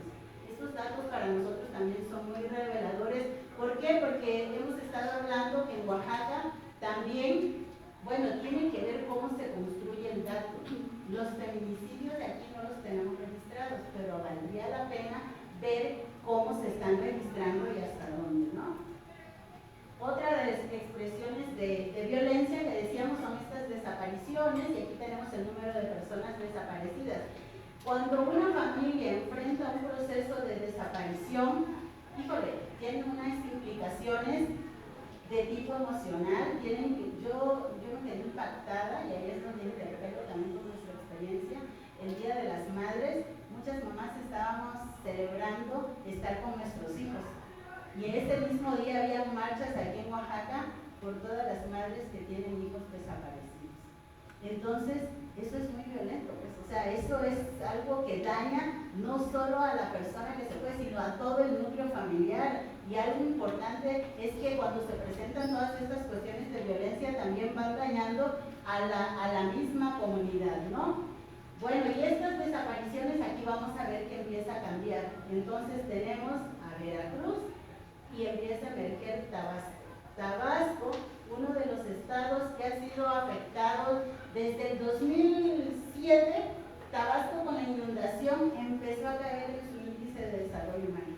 Estos datos para nosotros también son muy reveladores. ¿Por qué? Porque hemos estado hablando que en Oaxaca también, bueno, tiene que ver cómo se construye el dato. Los feminicidios de aquí no los tenemos registrados, pero valdría la pena ver cómo se están registrando y hasta dónde, ¿no? Otra de las expresiones de violencia que decíamos son estas desapariciones, y aquí tenemos el número de personas desaparecidas. Cuando una familia enfrenta un proceso de desaparición, híjole, tiene unas implicaciones de tipo emocional. Yo me quedé impactada, y ahí es donde interpelo también con nuestra experiencia, el Día de las Madres. Muchas mamás estábamos celebrando estar con nuestros hijos. Y ese mismo día había marchas aquí en Oaxaca por todas las madres que tienen hijos desaparecidos. Entonces, eso es muy violento, pues, o sea, eso es algo que daña no solo a la persona que se fue, sino a todo el núcleo familiar. Y algo importante es que cuando se presentan todas estas cuestiones de violencia también van dañando a la misma comunidad, ¿no? Bueno, y estas desapariciones aquí vamos a ver que empieza a cambiar. Entonces tenemos a Veracruz y empieza a emerger Tabasco. Tabasco, uno de los estados que ha sido afectado desde el 2007, Tabasco con la inundación empezó a caer en su índice de desarrollo humano.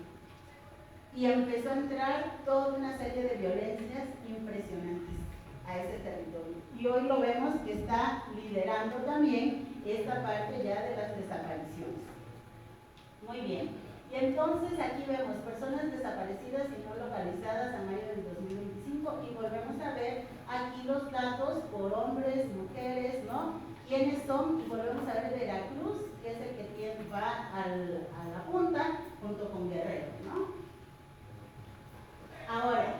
Y empezó a entrar toda una serie de violencias impresionantes a ese territorio. Y hoy lo vemos que está liderando también esta parte ya de las desapariciones. Muy bien. Y entonces aquí vemos personas desaparecidas y no localizadas a mayo del 2025, y volvemos a ver aquí los datos por hombres, mujeres, ¿no? ¿Quiénes son? Y volvemos a ver Veracruz, que es el que va a la punta, junto con Guerrero, ¿no? Ahora,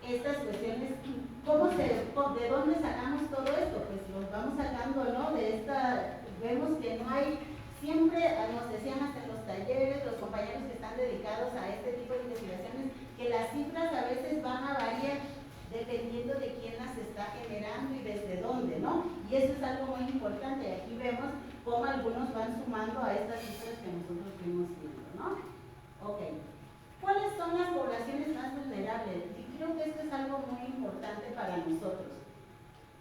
estas cuestiones, ¿de dónde sacamos todo esto? Pues los vamos sacando, ¿no? Vemos que no hay, siempre nos decían hasta en los talleres, los compañeros que están dedicados a este tipo de investigaciones, que las cifras a veces van a variar dependiendo de quién las está generando y desde dónde, ¿no? Y eso es algo muy importante, y aquí vemos cómo algunos van sumando a estas cifras que nosotros fuimos viendo, ¿no? Ok. ¿Cuáles son las poblaciones más vulnerables? Y creo que esto es algo muy importante para nosotros.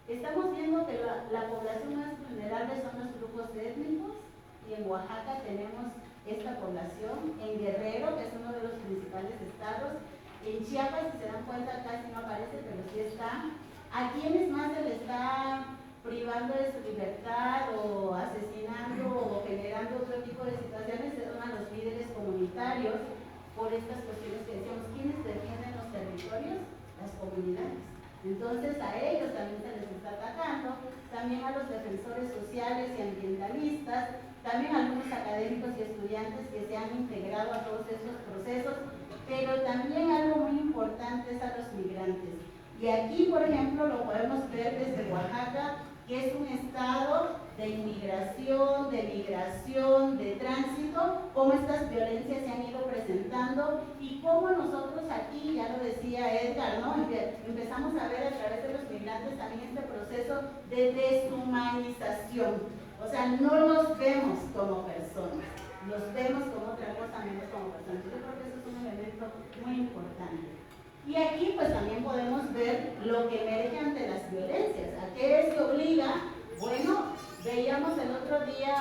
Estamos viendo que la población más vulnerable son los grupos étnicos, y en Oaxaca tenemos esta población, en Guerrero, que es uno de los principales estados, en Chiapas, si se dan cuenta, casi no aparece, pero sí está. ¿A quiénes más se les está privando de su libertad o asesinando o generando otro tipo de situaciones? Son a los líderes comunitarios. por estas cuestiones que decíamos. ¿Quiénes defienden los territorios? Las comunidades. Entonces a ellos también se les está atacando, también a los defensores sociales y ambientalistas, también a algunos académicos y estudiantes que se han integrado a todos esos procesos, pero también algo muy importante es a los migrantes. Y aquí, por ejemplo, lo podemos ver desde Oaxaca, que es un estado de inmigración, de migración, de tránsito, cómo estas violencias se han ido presentando y cómo nosotros aquí, ya lo decía Edgar, ¿no? Empezamos a ver a través de los migrantes también este proceso de deshumanización. O sea, no los vemos como personas, los vemos como otra cosa menos como personas. Yo creo que eso es un elemento muy importante. Y aquí pues también podemos ver lo que emerge ante las violencias. ¿A qué se obliga? Bueno, veíamos el otro día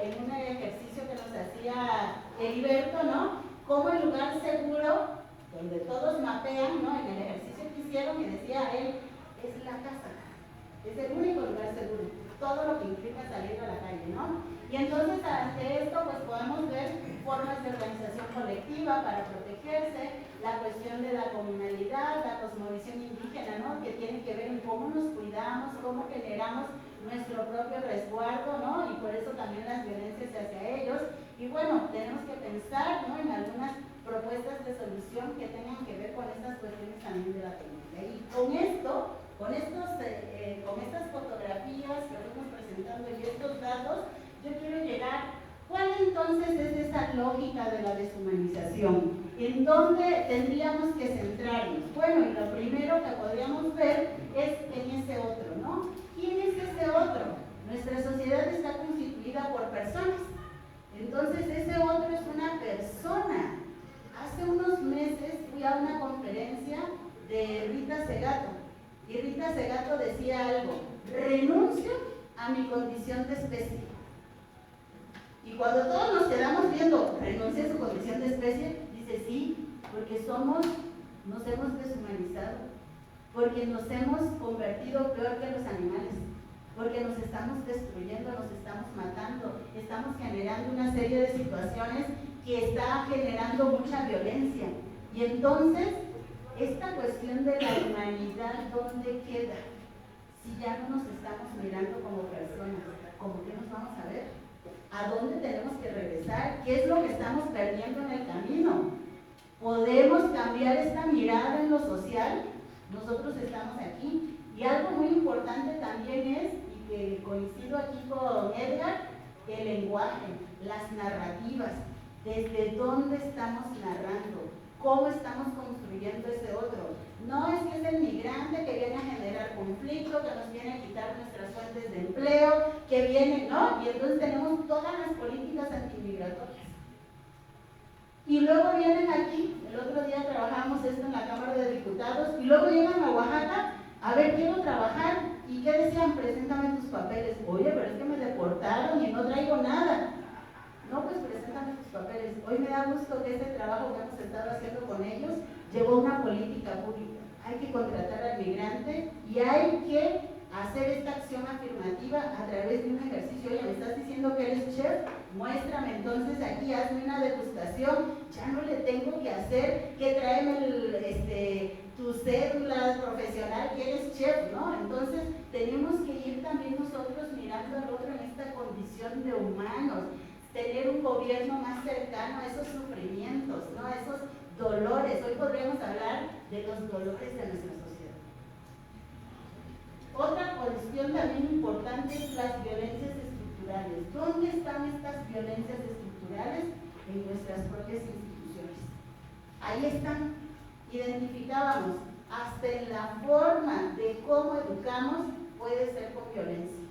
en un ejercicio que nos hacía Heriberto, ¿no? Cómo el lugar seguro, donde todos mapean, ¿no? En el ejercicio que hicieron, que decía él, es la casa. Es el único lugar seguro. Todo lo que implica salir a la calle, ¿no? Y entonces ante esto pues podemos ver formas de organización colectiva para protegerse, la cuestión de la comunalidad, la cosmovisión indígena, ¿no? Que tiene que ver en cómo nos cuidamos, cómo generamos nuestro propio resguardo, ¿no? Y por eso también las violencias hacia ellos. Y bueno, tenemos que pensar, ¿no? En algunas propuestas de solución que tengan que ver con estas cuestiones también de la técnica. Y con esto, con estas fotografías que fuimos presentando y estos datos, yo quiero llegar. ¿Cuál entonces es esa lógica de la deshumanización? ¿En dónde tendríamos que centrarnos? Bueno, y lo primero que podríamos ver es en ese otro, ¿no? ¿Quién es ese otro? Nuestra sociedad está constituida por personas. Entonces, ese otro es una persona. Hace unos meses fui a una conferencia de Rita Segato. Y Rita Segato decía algo: renuncio a mi condición de especie. Y cuando todos nos quedamos viendo, renuncia a su condición de especie, dice sí, porque nos hemos deshumanizado, porque nos hemos convertido peor que los animales, porque nos estamos destruyendo, nos estamos matando, estamos generando una serie de situaciones que está generando mucha violencia. Y entonces, esta cuestión de la humanidad, ¿dónde queda? Si ya no nos estamos mirando como personas, ¿cómo que nos vamos a ver? ¿A dónde tenemos que regresar? ¿Qué es lo que estamos perdiendo en el camino? ¿Podemos cambiar esta mirada en lo social? Nosotros estamos aquí. Y algo muy importante también es, y que coincido aquí con Edgar, el lenguaje, las narrativas. ¿Desde dónde estamos narrando? ¿Cómo estamos construyendo ese otro? No es que es el migrante que viene a generar conflicto, que nos viene a quitar nuestras fuentes de empleo, que viene, ¿no? Y entonces tenemos todas las políticas antimigratorias. Y luego vienen aquí, el otro día trabajamos esto en la Cámara de Diputados, y luego llegan a Oaxaca, a ver, quiero trabajar, ¿y qué decían? Preséntame tus papeles. Oye, pero es que me deportaron y no traigo nada. No, pues preséntame tus papeles. Hoy me da gusto que este trabajo que hemos estado haciendo con ellos llevó una política pública. Hay que contratar al migrante y hay que hacer esta acción afirmativa a través de un ejercicio. Oye, me estás diciendo que eres chef, muéstrame entonces aquí, hazme una degustación. Ya no le tengo que hacer que tráeme tu cédula profesional que eres chef, ¿no? Entonces tenemos que ir también nosotros mirando al otro en esta condición de humanos, tener un gobierno más cercano a esos sufrimientos, ¿no? A esos dolores. Hoy podríamos hablar de los dolores de nuestra sociedad. Otra cuestión también importante es las violencias estructurales. ¿Dónde están estas violencias estructurales? En nuestras propias instituciones. Ahí están. Identificábamos, hasta en la forma de cómo educamos puede ser con violencia.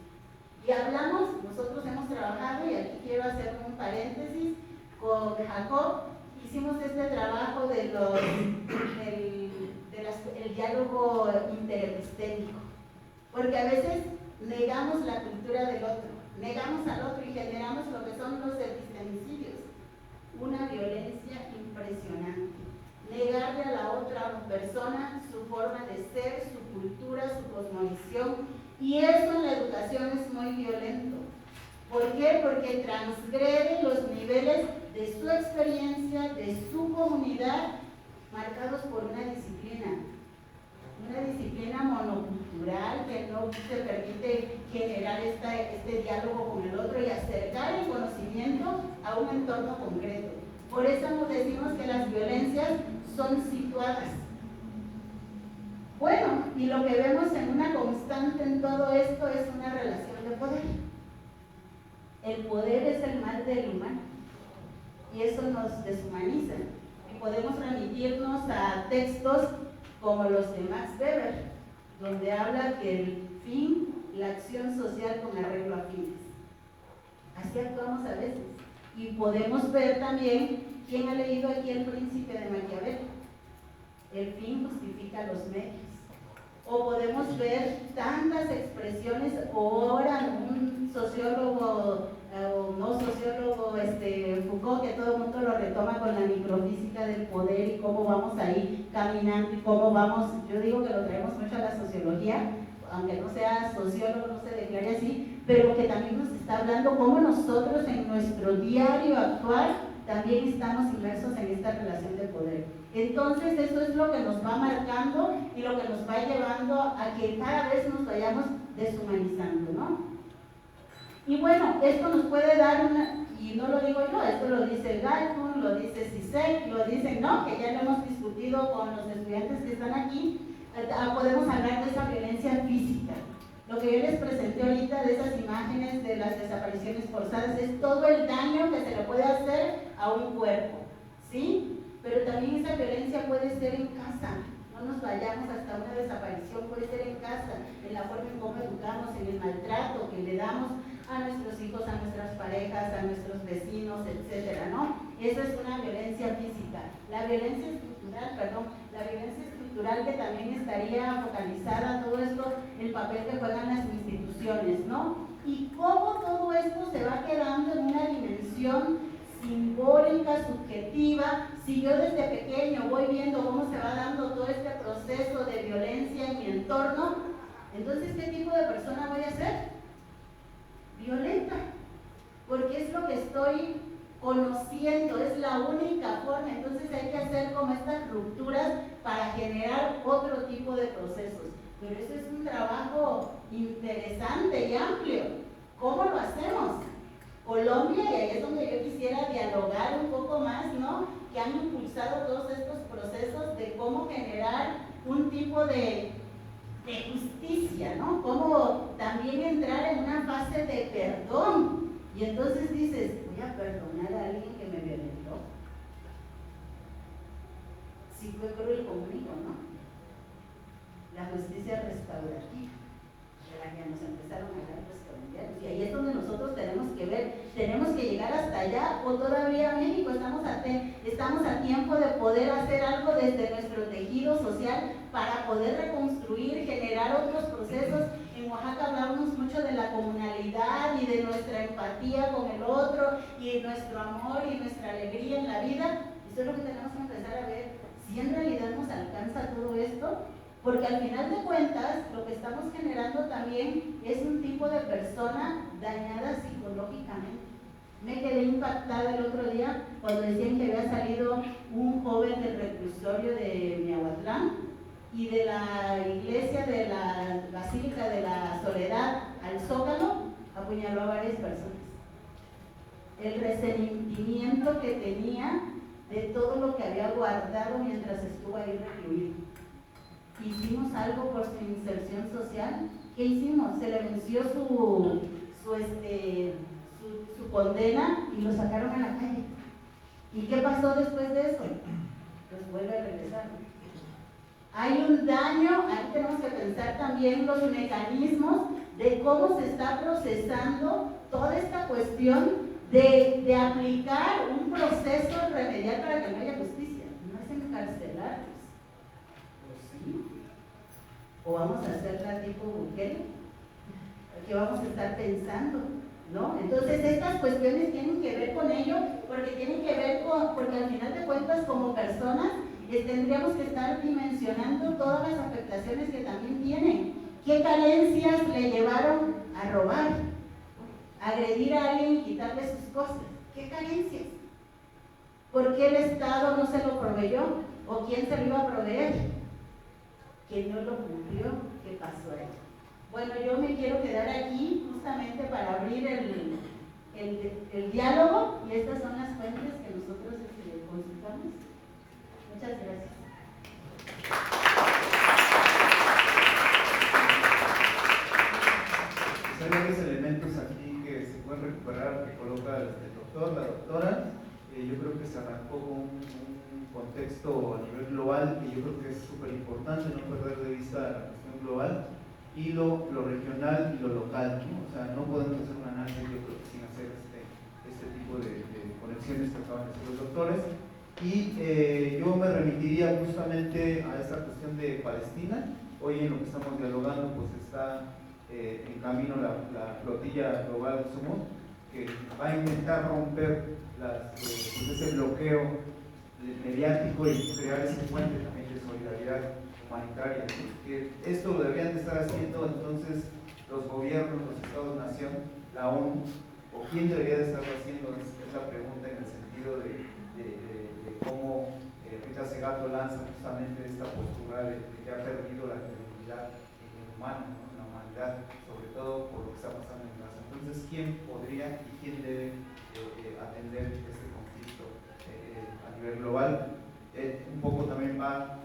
Y hablamos, nosotros hemos trabajado, y aquí quiero hacer un paréntesis, con Jacob, hicimos este trabajo de el diálogo interepistémico, porque a veces negamos la cultura del otro, negamos al otro y generamos lo que son los epistemicidios, una violencia impresionante. Negarle a la otra persona su forma de ser, su cultura, su cosmovisión, y eso en la educación es muy violento. ¿Por qué? Porque transgrede los niveles de su experiencia, de su comunidad marcados por una disciplina monocultural que no te permite generar este diálogo con el otro y acercar el conocimiento a un entorno concreto. Por eso nos decimos que las violencias son situadas. Bueno, y lo que vemos en una constante en todo esto es una relación de poder. El poder es el mal del humano y eso nos deshumaniza. Y podemos remitirnos a textos como los de Max Weber, donde habla que el fin, la acción social con arreglo a fines. Así actuamos a veces. Y podemos ver también, ¿quién ha leído aquí El Príncipe de Maquiavelo? El fin justifica los medios. O podemos ver tantas expresiones, o ahora un sociólogo, o no sociólogo, Foucault, que todo el mundo lo retoma con la microfísica del poder y cómo vamos ahí caminando y cómo vamos, yo digo que lo traemos mucho a la sociología, aunque no sea sociólogo, no se declare así, pero que también nos está hablando cómo nosotros en nuestro diario actual también estamos inmersos en esta relación de poder. Entonces eso es lo que nos va marcando y lo que nos va llevando a que cada vez nos vayamos deshumanizando, ¿no? Y bueno, esto nos puede dar una, y no lo digo yo, esto lo dice Galton, lo dice Zizek, lo dicen, ¿no? Que ya lo hemos discutido con los estudiantes que están aquí, podemos hablar de esa violencia física. Lo que yo les presenté ahorita de esas imágenes de las desapariciones forzadas es todo el daño que se le puede hacer a un cuerpo, ¿sí? Pero también esa violencia puede ser en casa. No nos vayamos hasta una desaparición, puede ser en casa, en la forma en cómo educamos, en el maltrato que le damos a nuestros hijos, a nuestras parejas, a nuestros vecinos, etcétera, ¿no? Eso es una violencia física. La violencia estructural que también estaría focalizada todo esto, el papel que juegan las instituciones, ¿no? Y cómo todo esto se va quedando en una dimensión simbólica, subjetiva. Si yo desde pequeño voy viendo cómo se va dando todo este proceso de violencia en mi entorno, entonces ¿qué tipo de persona voy a ser? Violenta, porque es lo que estoy conociendo, es la única forma. Entonces hay que hacer como estas rupturas para generar otro tipo de procesos, pero eso es un trabajo interesante y amplio. ¿Cómo lo hacemos? Colombia, y ahí es donde yo quisiera dialogar un poco más, ¿no? Que han impulsado todos estos procesos de cómo generar un tipo de justicia, ¿no? Cómo también entrar en una fase de perdón. Y entonces dices, voy a perdonar a alguien que me violentó. Sí fue cruel conmigo, ¿no? La justicia restaurativa, de la que nos empezaron a hablar los colombianos. Y ahí es donde nosotros tenemos que ver, tenemos que llegar hasta allá, o todavía México estamos a tiempo de poder hacer algo desde nuestro tejido social para poder reconstruir, generar otros procesos. En Oaxaca hablamos mucho de la comunalidad y de nuestra empatía con el otro y nuestro amor y nuestra alegría en la vida. Eso es lo que tenemos que empezar a ver, si en realidad nos alcanza todo esto, porque al final de cuentas lo que estamos generando también es un tipo de persona dañada psicológicamente. Me quedé impactada el otro día cuando decían que había salido un joven del reclusorio de Miahuatlán y de la iglesia de la Basílica de la Soledad al Zócalo, apuñaló a varias personas. El resentimiento que tenía de todo lo que había guardado mientras estuvo ahí recluido. Hicimos algo por su inserción social. ¿Qué hicimos? Se le venció su condena y lo sacaron a la calle. ¿Y qué pasó después de eso? Pues vuelve a regresar. Hay un daño, ahí tenemos que pensar también los mecanismos de cómo se está procesando toda esta cuestión de aplicar un proceso remedial para que no haya justicia. No es encarcelarlos. ¿O vamos a hacerla tipo Bukele? ¿Qué vamos a estar pensando? ¿No? Entonces estas cuestiones tienen que ver con ello, porque tienen que ver porque al final de cuentas como personas tendríamos que estar dimensionando todas las afectaciones que también tienen. ¿Qué carencias le llevaron a robar? Agredir a alguien y quitarle sus cosas. ¿Qué carencias? ¿Por qué el Estado no se lo proveyó? ¿O quién se lo iba a proveer? ¿Quién no lo cumplió? ¿Qué pasó ahí? Bueno, yo me quiero quedar aquí justamente para abrir el diálogo, y estas son las fuentes que nosotros consultamos. Muchas gracias. Hay varios elementos aquí que se pueden recuperar, que coloca el doctor, la doctora. Yo creo que se arrancó con un contexto a nivel global, que yo creo que es súper importante no perder de vista la cuestión global y lo regional y lo local, ¿no? O sea, no podemos hacer un análisis, yo creo que sin hacer este tipo de conexiones que acaban de hacer los doctores. Y yo me remitiría justamente a esta cuestión de Palestina. Hoy en lo que estamos dialogando pues está en camino la flotilla global de Sumo, que va a intentar romper pues ese bloqueo mediático y crear ese puente también de solidaridad humanitaria. Que esto lo deberían de estar haciendo entonces los gobiernos, los estados-nación, la ONU, o quién debería de estarlo haciendo, es la pregunta en el sentido de cómo Rita Segato lanza justamente esta postura de que ha perdido la credibilidad en el humano, ¿no? En la humanidad, sobre todo por lo que está pasando en Gaza. Entonces, ¿quién podría y quién debe atender este conflicto a nivel global? Un poco también va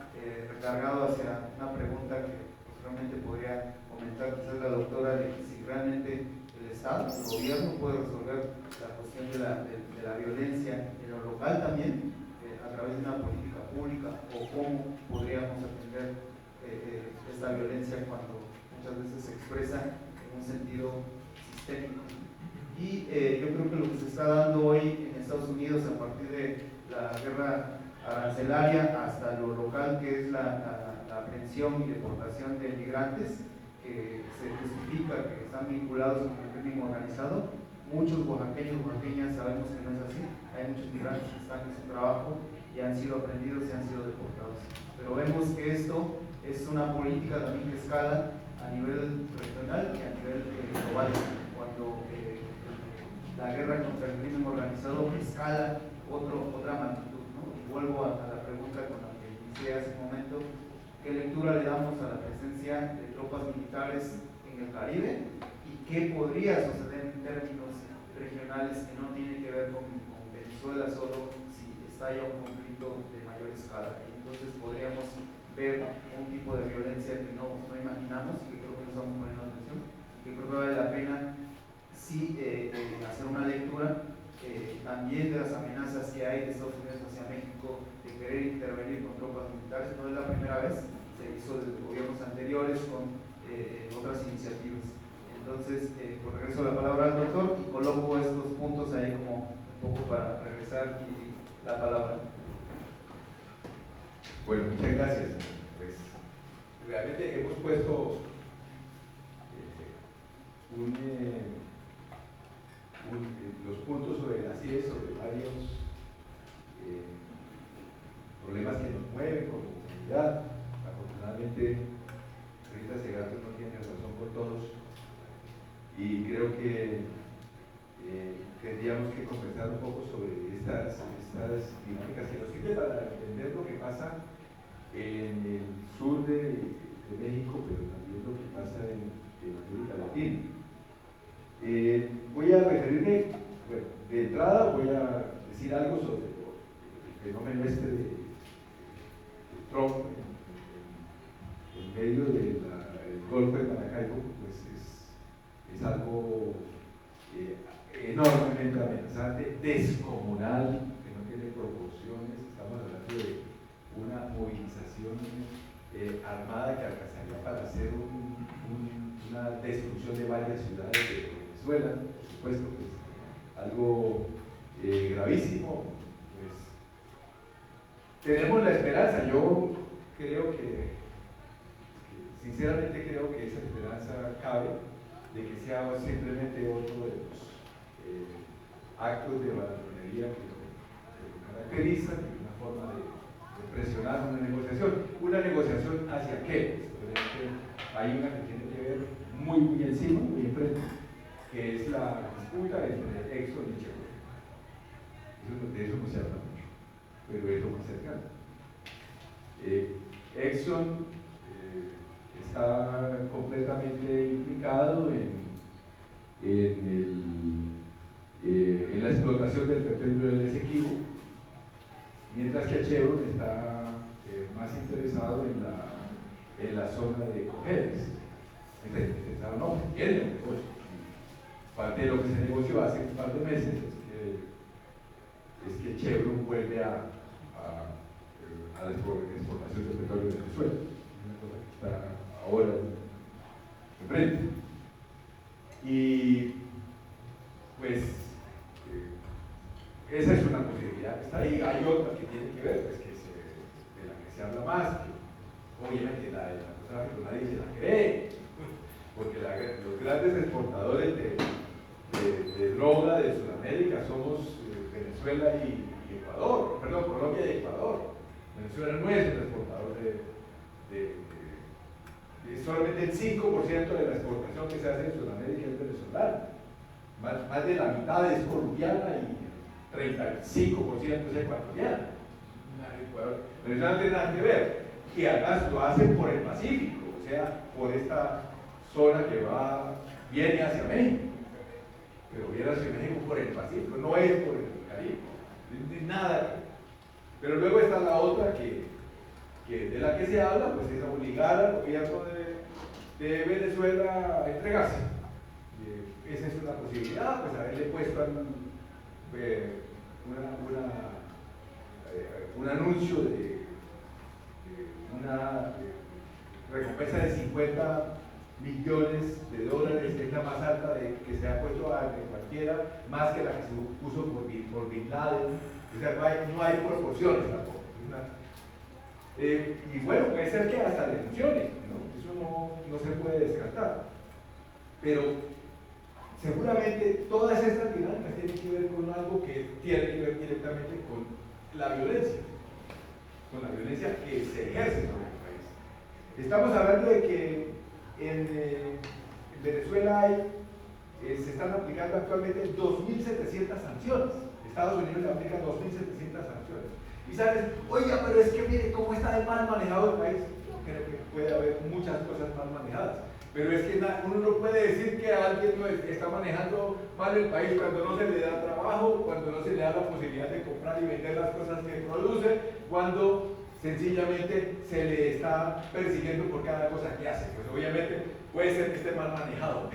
recargado hacia una pregunta que posteriormente podría comentar quizás la doctora, de si realmente el Estado, el gobierno puede resolver la cuestión de la violencia en lo local también, a través de una política pública, o cómo podríamos atender esta violencia cuando muchas veces se expresa en un sentido sistémico. Y yo creo que lo que se está dando hoy en Estados Unidos a partir de la guerra arancelaria hasta lo local, que es la aprehensión y deportación de migrantes que se justifica que están vinculados con el crimen organizado. Muchos oaxaqueños, oaxaqueñas sabemos que no es así. Hay muchos migrantes que están en su trabajo y han sido aprendidos y han sido deportados. Pero vemos que esto es una política también que escala a nivel regional y a nivel global. Cuando la guerra contra el crimen organizado escala otra magnitud, ¿no? Y vuelvo a la pregunta con la que inicié hace un momento: ¿qué lectura le damos a la presencia de tropas militares en el Caribe? ¿Y qué podría suceder en términos regionales que no tiene que ver con Venezuela solo si estalla un conflicto de mayor escala? Y entonces podríamos ver un tipo de violencia que no imaginamos y que creo que no estamos poniendo atención, que creo que vale la pena sí hacer una lectura también de las amenazas que hay de Estados Unidos hacia México de querer intervenir con tropas militares. No es la primera vez, se hizo desde gobiernos anteriores con otras iniciativas. Entonces, pues regreso la palabra al doctor y coloco estos puntos ahí como un poco para regresar y la palabra. Bueno, muchas gracias. Pues realmente hemos puesto los puntos sobre la CIE, sobre varios problemas que nos mueven como comunidad. Afortunadamente, Rita Segato no tiene razón por todos y creo que tendríamos que conversar un poco sobre estas dinámicas que nos sirven para entender lo que pasa en el sur de México, pero también lo que pasa en América Latina. Voy a referirme, bueno, de entrada voy a decir algo sobre el fenómeno de Trump en medio del golpe de Maracaibo. Pues es algo enormemente amenazante, descomunal, que no tiene proporciones. Estamos hablando de una movilización armada que alcanzaría para hacer una destrucción de varias ciudades de Venezuela, por supuesto, pues algo gravísimo. Pues tenemos la esperanza. Yo creo sinceramente creo que esa esperanza cabe de que sea simplemente otro de los actos de baladonería que lo caracterizan, y una forma de presionar una negociación. ¿Una negociación hacia qué? Pues, hay una que tiene que ver muy encima, muy enfrente, que es la disputa entre Exxon y Chevron. De eso no se habla mucho. pero es lo más cercano. Exxon está completamente implicado en la explotación del petróleo del Esequibo, mientras que Chevron está más interesado en la zona de Cojedes. Interesado no, tiene un negocio. Parte de lo que se negoció hace un par de meses es que Chevron vuelve a la exportación de petróleo de Venezuela, una cosa que está ahora enfrente. Y pues esa es una posibilidad que está ahí. Hay otra que tiene que ver, pues, de la que se habla más, que obviamente la del narcotráfico nadie se la cree, porque los grandes exportadores de droga de Sudamérica somos Venezuela y Ecuador, perdón, Colombia y Ecuador. Venezuela no es un exportador solamente el 5% de la exportación que se hace en Sudamérica es venezolana. Más de la mitad es colombiana y 35% es ecuatoriana. Venezuela no tiene nada que ver. Y además lo hacen por el Pacífico, o sea, por esta zona que viene hacia México. Pero viene hacia México por el Pacífico, no es por el Caribe. No tiene nada. Pero luego está la otra de la que se habla, pues es obligar al gobierno de Venezuela a entregarse. Esa es una posibilidad, pues haberle puesto un anuncio de una recompensa de 50 millones de dólares, que es la más alta que se ha puesto a cualquiera, más que la que se puso por Bin Laden. O sea, no hay proporciones tampoco. Y bueno, puede ser que hasta denuncione, ¿no? Eso no se puede descartar. Pero seguramente todas estas dinámicas tienen que ver con algo que tiene que ver directamente con la violencia que se ejerce sobre el país. Estamos hablando de que en Venezuela se están aplicando actualmente 2.700 sanciones. Estados Unidos le aplica 2.700 sanciones. Y sabes, oiga, pero es que mire cómo está de mal manejado el país. Yo creo que puede haber muchas cosas mal manejadas. Pero es que uno no puede decir que alguien está manejando mal el país cuando no se le da trabajo, cuando no se le da la posibilidad de comprar y vender las cosas que produce, cuando sencillamente se le está persiguiendo por cada cosa que hace. Pues obviamente puede ser que esté mal manejado,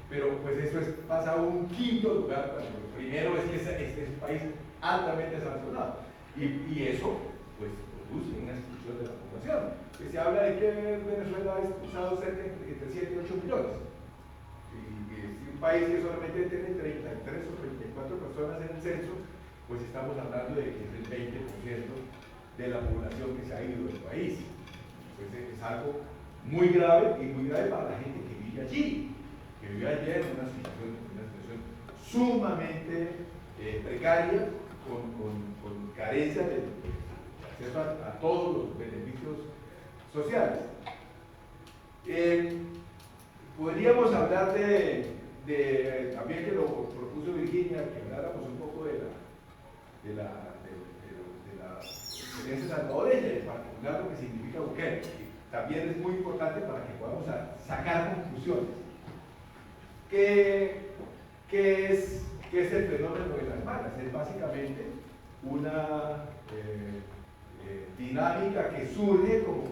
pero pues eso pasa a un quinto lugar. Cuando lo primero es que este es un país altamente sancionado. Y eso pues produce una exclusión de la población. Se habla de que Venezuela ha expulsado cerca de entre 7 y 8 millones. Y un país que solamente tiene 33 o 34 personas en el censo, pues estamos hablando de que es el 20% de la población que se ha ido del país. Pues es algo muy grave y muy grave para la gente que vive allí, en una situación sumamente precaria, con carencia de acceso a todos los beneficios sociales. Podríamos hablar también que lo propuso Virginia, que habláramos un poco de la experiencia salvadoreña, en particular lo que significa Bukele, que también es muy importante para que podamos sacar conclusiones. ¿Qué es el fenómeno de las maras? Es básicamente una dinámica que surge como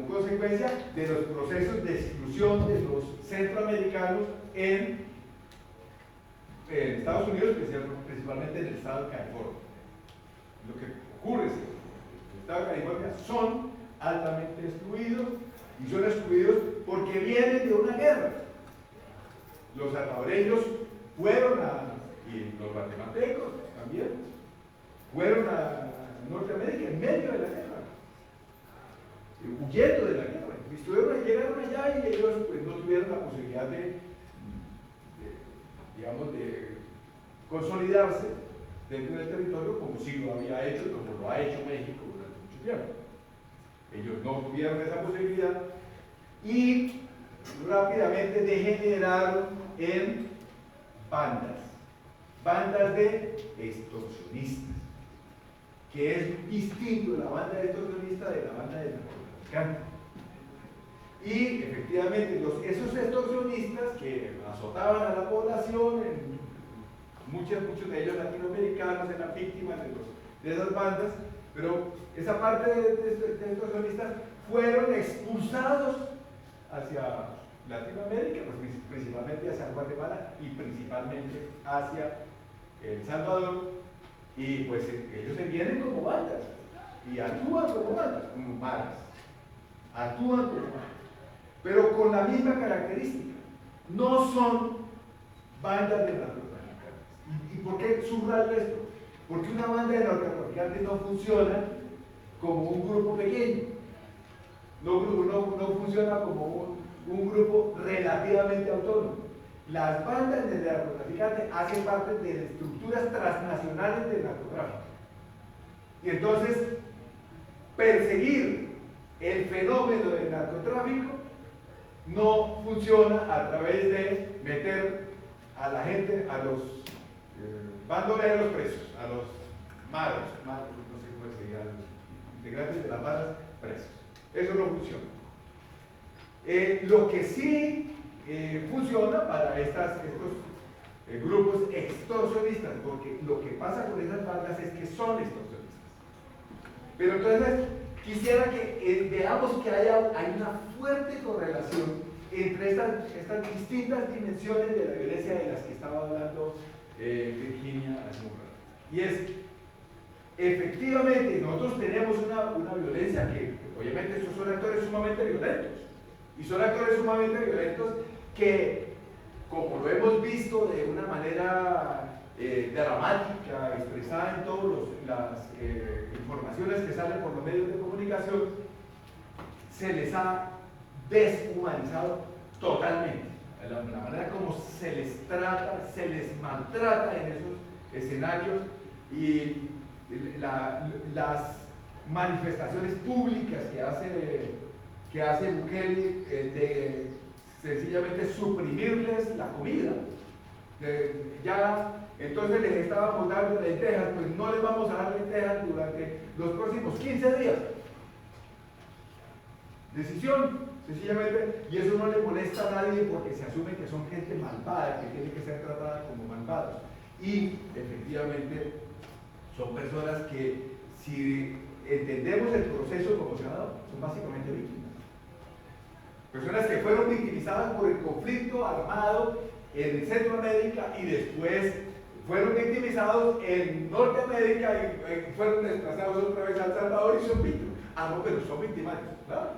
consecuencia de los procesos de exclusión de los centroamericanos en Estados Unidos, principalmente en el estado de California. Lo que ocurre es que en el estado de California son altamente excluidos, y son excluidos porque vienen de una guerra. Los salvadoreños fueron y los guatemaltecos también, fueron a Norteamérica en medio de la guerra, huyendo de la guerra. Llegaron allá y ellos pues, no tuvieron la posibilidad de consolidarse dentro del territorio como si lo había hecho, como lo ha hecho México durante mucho tiempo. Ellos no tuvieron esa posibilidad y rápidamente degeneraron en bandas de extorsionistas. que es distinto la banda extorsionista de la banda de narcotraficantes. Y efectivamente, esos extorsionistas que azotaban a la población, muchos de ellos latinoamericanos eran víctimas de esas bandas, pero esa parte de extorsionistas fueron expulsados hacia Latinoamérica, pues principalmente hacia Guatemala y principalmente hacia El Salvador, y pues ellos se vienen como bandas y actúan como bandas, como maras, actúan como bandas, pero con la misma característica, no son bandas de narcotraficantes. ¿Y por qué subrayo esto? Porque una banda de narcotraficantes no funciona como un grupo pequeño, no funciona como un grupo relativamente autónomo. Las bandas de narcotraficantes hacen parte de estructuras transnacionales del narcotráfico. Y entonces, perseguir el fenómeno del narcotráfico no funciona a través de meter a la gente, a los bandoleros presos, a los malos, no sé cómo se diga, a los integrantes de las bandas presos. Eso no funciona. Lo que sí funciona para estos grupos extorsionistas, porque lo que pasa con esas bandas es que son extorsionistas. Pero entonces quisiera que veamos que hay una fuerte correlación entre estas distintas dimensiones de la violencia de las que estaba hablando Virginia hace un rato. Y es, efectivamente, nosotros tenemos una violencia que, obviamente, estos son actores sumamente violentos. Y son actores sumamente violentos que, como lo hemos visto de una manera dramática, expresada en todas las informaciones que salen por los medios de comunicación, se les ha deshumanizado totalmente. La manera como se les trata, se les maltrata en esos escenarios, y las manifestaciones públicas que hace Bukele de sencillamente suprimirles la comida. Entonces les estábamos dando lentejas, pues no les vamos a dar lentejas durante los próximos 15 días. Decisión, sencillamente, y eso no le molesta a nadie porque se asume que son gente malvada, que tiene que ser tratada como malvados. Y efectivamente son personas que, si entendemos el proceso como se ha dado, son básicamente víctimas. Personas que fueron victimizadas por el conflicto armado en Centroamérica y después fueron victimizados en Norteamérica y fueron desplazados otra vez a El Salvador y son víctimas. Ah, no, pero son victimarios, ¿verdad?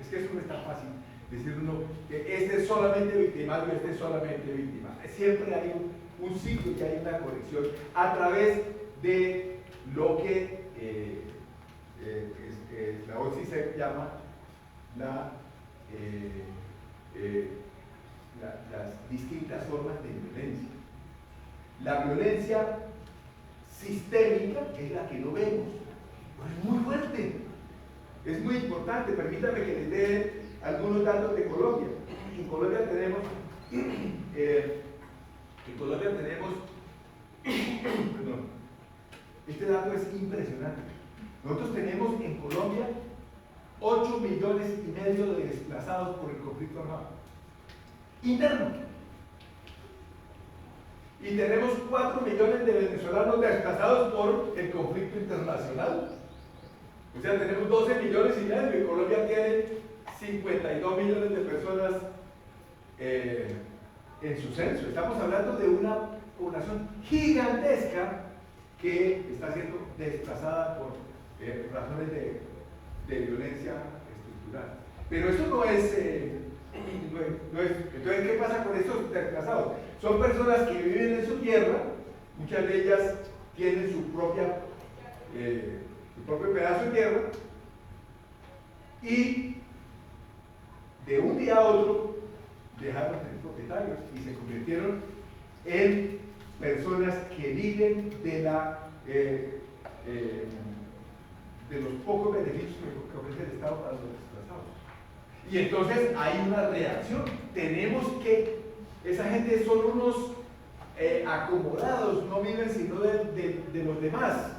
Es que eso no es tan fácil decir uno que este es solamente victimario, este es solamente víctima. Siempre hay un ciclo y hay una conexión a través de lo que la OCISEC llama las distintas formas de violencia. La violencia sistémica es la que no vemos, pero es muy fuerte, es muy importante. Permítame que les dé algunos datos de Colombia. En Colombia tenemos perdón, este dato es impresionante. Nosotros tenemos en Colombia 8,5 millones de desplazados por el conflicto armado interno. Y tenemos 4 millones de venezolanos desplazados por el conflicto internacional. O sea, tenemos 12,5 millones y Colombia tiene 52 millones de personas en su censo. Estamos hablando de una población gigantesca que está siendo desplazada por razones de violencia estructural. Pero eso no es, entonces, ¿qué pasa con estos desplazados? Son personas que viven en su tierra, muchas de ellas tienen su propio pedazo de tierra, y de un día a otro dejaron de ser propietarios y se convirtieron en personas que viven de los pocos beneficios que ofrece el Estado para los desplazados. Y entonces hay una reacción. Tenemos que, esa gente son unos acomodados, no viven sino de los demás.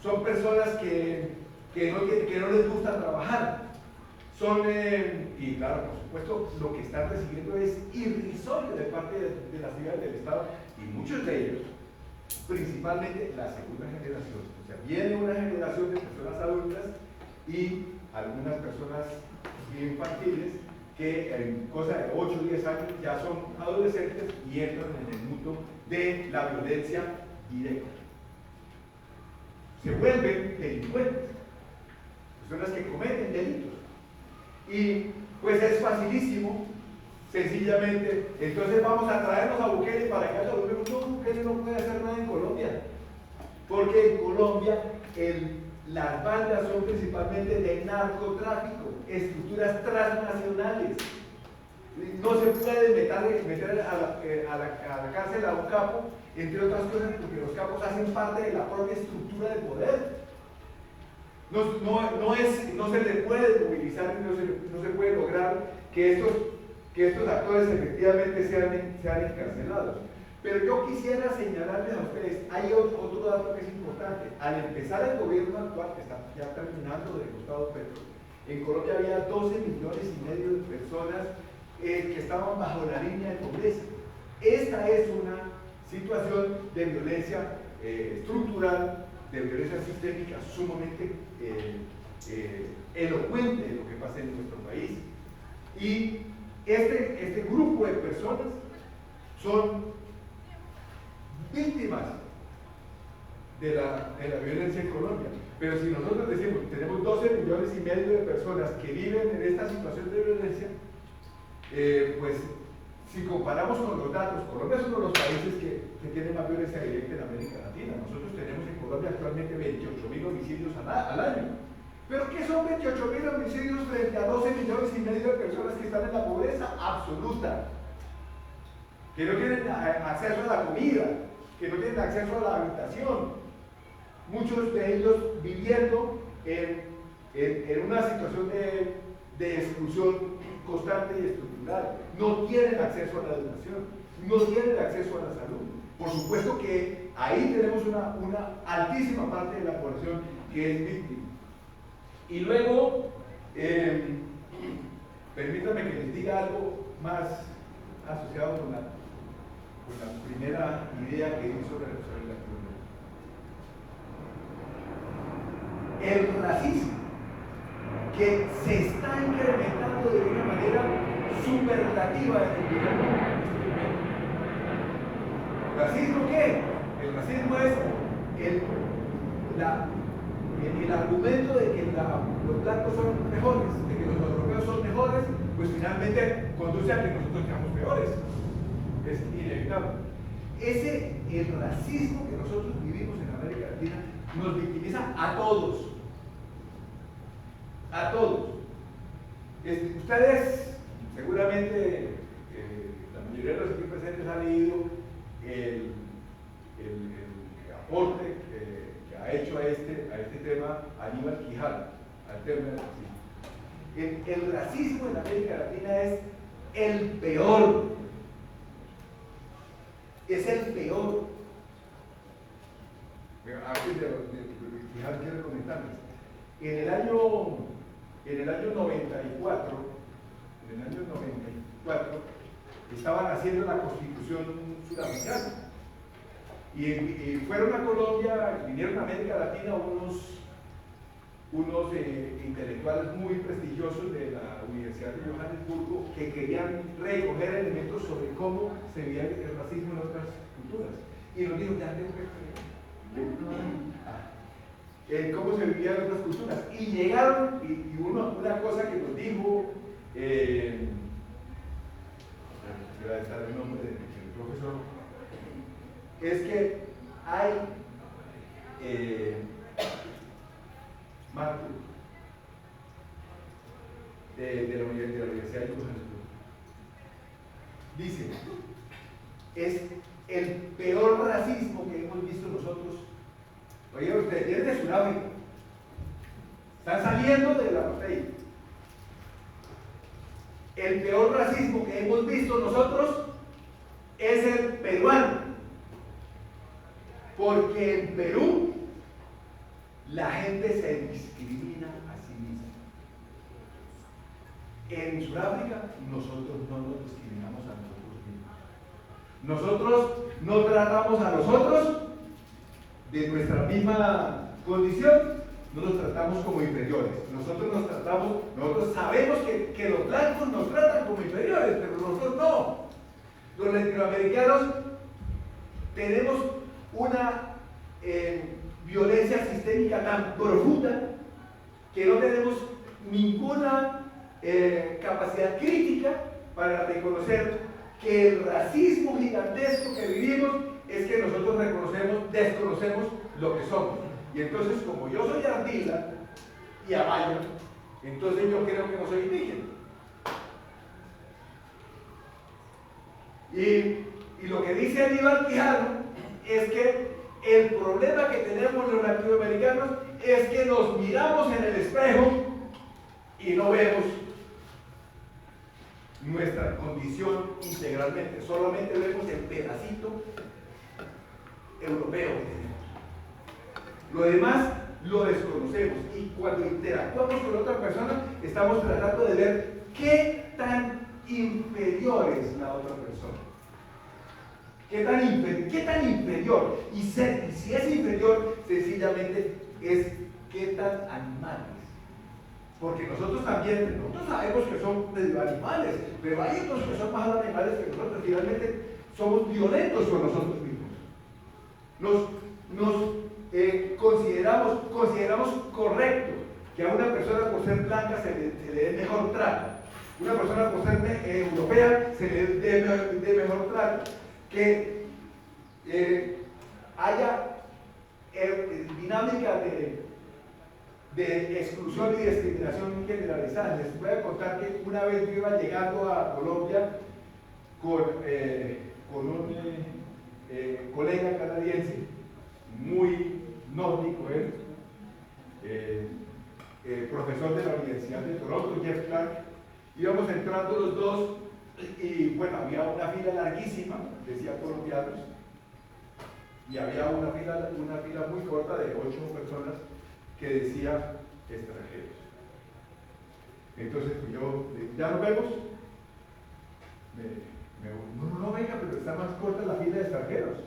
son personas que no les gusta trabajar. Y claro, por supuesto, lo que están recibiendo es irrisorio de parte de las ciudades del Estado, y muchos de ellos, principalmente la segunda generación. O sea, viene una generación de personas adultas y algunas personas infantiles que en cosa de 8 o 10 años ya son adolescentes y entran en el mundo de la violencia directa. Se vuelven delincuentes, personas que cometen delitos. Y pues es facilísimo, sencillamente, entonces vamos a traernos a Bukele para que haya gobierno. No, Bukele no puede hacer nada en Colombia, porque en Colombia las bandas son principalmente de narcotráfico, estructuras transnacionales. No se puede meter a la cárcel a un capo, entre otras cosas, porque los capos hacen parte de la propia estructura de poder. No se le puede movilizar y no se puede lograr que estos actores efectivamente sean encarcelados. Pero yo quisiera señalarles a ustedes, hay otro dato que es importante. Al empezar el gobierno actual, que está ya terminando de Gustavo Petro, en Colombia había 12,5 millones de personas que estaban bajo la línea de pobreza. Esta es una situación de violencia estructural, de violencia sistémica sumamente elocuente de lo que pasa en nuestro país. Y este grupo de personas son víctimas de la violencia en Colombia. Pero si nosotros decimos que tenemos 12,5 millones de personas que viven en esta situación de violencia, pues si comparamos con los datos, Colombia es uno de los países que tiene más violencia directa en América Latina. Nosotros tenemos en Colombia actualmente 28.000 homicidios al año. ¿Pero qué son 28.000 homicidios frente a 12,5 millones de personas que están en la pobreza absoluta? Que no tienen acceso a la comida, que no tienen acceso a la habitación. Muchos de ellos viviendo en una situación de exclusión constante y estructural. No tienen acceso a la educación, no tienen acceso a la salud. Por supuesto que ahí tenemos una altísima parte de la población que es víctima. Y luego, permítanme que les diga algo más asociado con la primera idea que di sobre la criminalidad. El racismo, que se está incrementando de una manera superlativa en el gobierno. ¿Racismo qué? El racismo es el argumento de que los blancos son mejores, de que los europeos son mejores, pues finalmente conduce a que nosotros seamos peores. Es inevitable. El racismo que nosotros vivimos en América Latina nos victimiza a todos. A todos. Ustedes, seguramente, la mayoría de los aquí presentes han leído el aporte que ha hecho a este tema Aníbal Quijano, al tema del racismo. El racismo en América Latina es el peor. Es el peor. Antes de Quijano quiero comentarles. En el año 94, estaban haciendo la Constitución Suramericana y fueron a Colombia, vinieron a América Latina unos intelectuales muy prestigiosos de la Universidad de Johannesburgo que querían recoger elementos sobre cómo se veía el racismo en otras culturas. Y nos dijo, ya tengo que cómo se vivía en otras culturas. Y llegaron, y una cosa que nos dijo, voy a estar el nombre del profesor, es que hay Marco de la Universidad de Johannesburgo dice, es el peor racismo que hemos visto nosotros. Oye, ustedes vienen de Sudáfrica, están saliendo de la apartheid. El peor racismo que hemos visto nosotros es el peruano, porque en Perú la gente se discrimina a sí misma. En Sudáfrica nosotros no nos discriminamos a nosotros mismos. Nosotros no tratamos a los otros de nuestra misma condición, no nos tratamos como inferiores. Nosotros sabemos que los blancos nos tratan como inferiores, pero nosotros no. Los latinoamericanos tenemos una violencia sistémica tan profunda que no tenemos ninguna capacidad crítica para reconocer que el racismo gigantesco que vivimos es que nosotros desconocemos lo que somos. Y entonces, como yo soy ardila y abayo, entonces yo creo que no soy indígena. Y lo que dice Aníbal Quijano es que el problema que tenemos los latinoamericanos es que nos miramos en el espejo y no vemos nuestra condición integralmente, solamente vemos el pedacito europeo que tenemos. Lo demás lo desconocemos y cuando interactuamos con otra persona estamos tratando de ver qué tan inferior es la otra persona. ¿Qué tan inferior? Y si es inferior, sencillamente es qué tan animales. Porque nosotros sabemos que son medio animales, pero hay otros que son más animales que nosotros. Finalmente somos violentos con nosotros mismos. Consideramos correcto que a una persona por ser blanca se le dé mejor trato. Una persona por ser europea se le dé mejor trato. Que haya dinámica de exclusión y discriminación generalizada. Les voy a contar que una vez yo iba llegando a Colombia con un colega canadiense, muy nórdico él, profesor de la Universidad de Toronto, Jeff Clark. Íbamos entrando los dos y bueno, había una fila larguísima, decía colombianos, y había una fila muy corta de 8 personas que decía extranjeros. Entonces yo, ¿ya nos vemos? No, venga, pero está más corta la fila de extranjeros.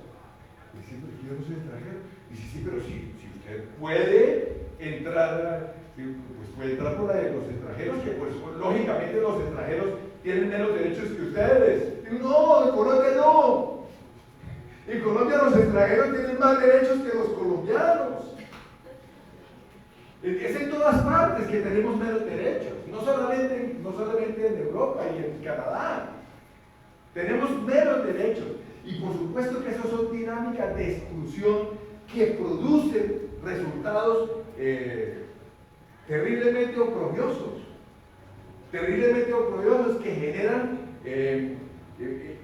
Y dice, pero yo no soy extranjero. Y dice, sí, pero si usted puede entrar, pues puede entrar por la de los extranjeros, que pues lógicamente los extranjeros tienen menos derechos que ustedes. Digo, no, en Colombia no. En Colombia los extranjeros tienen más derechos que los colombianos. Es en todas partes que tenemos menos derechos, no solamente en Europa y en Canadá. Tenemos menos derechos. Y por supuesto que esas son dinámicas de exclusión que producen resultados terriblemente oprobiosos que generan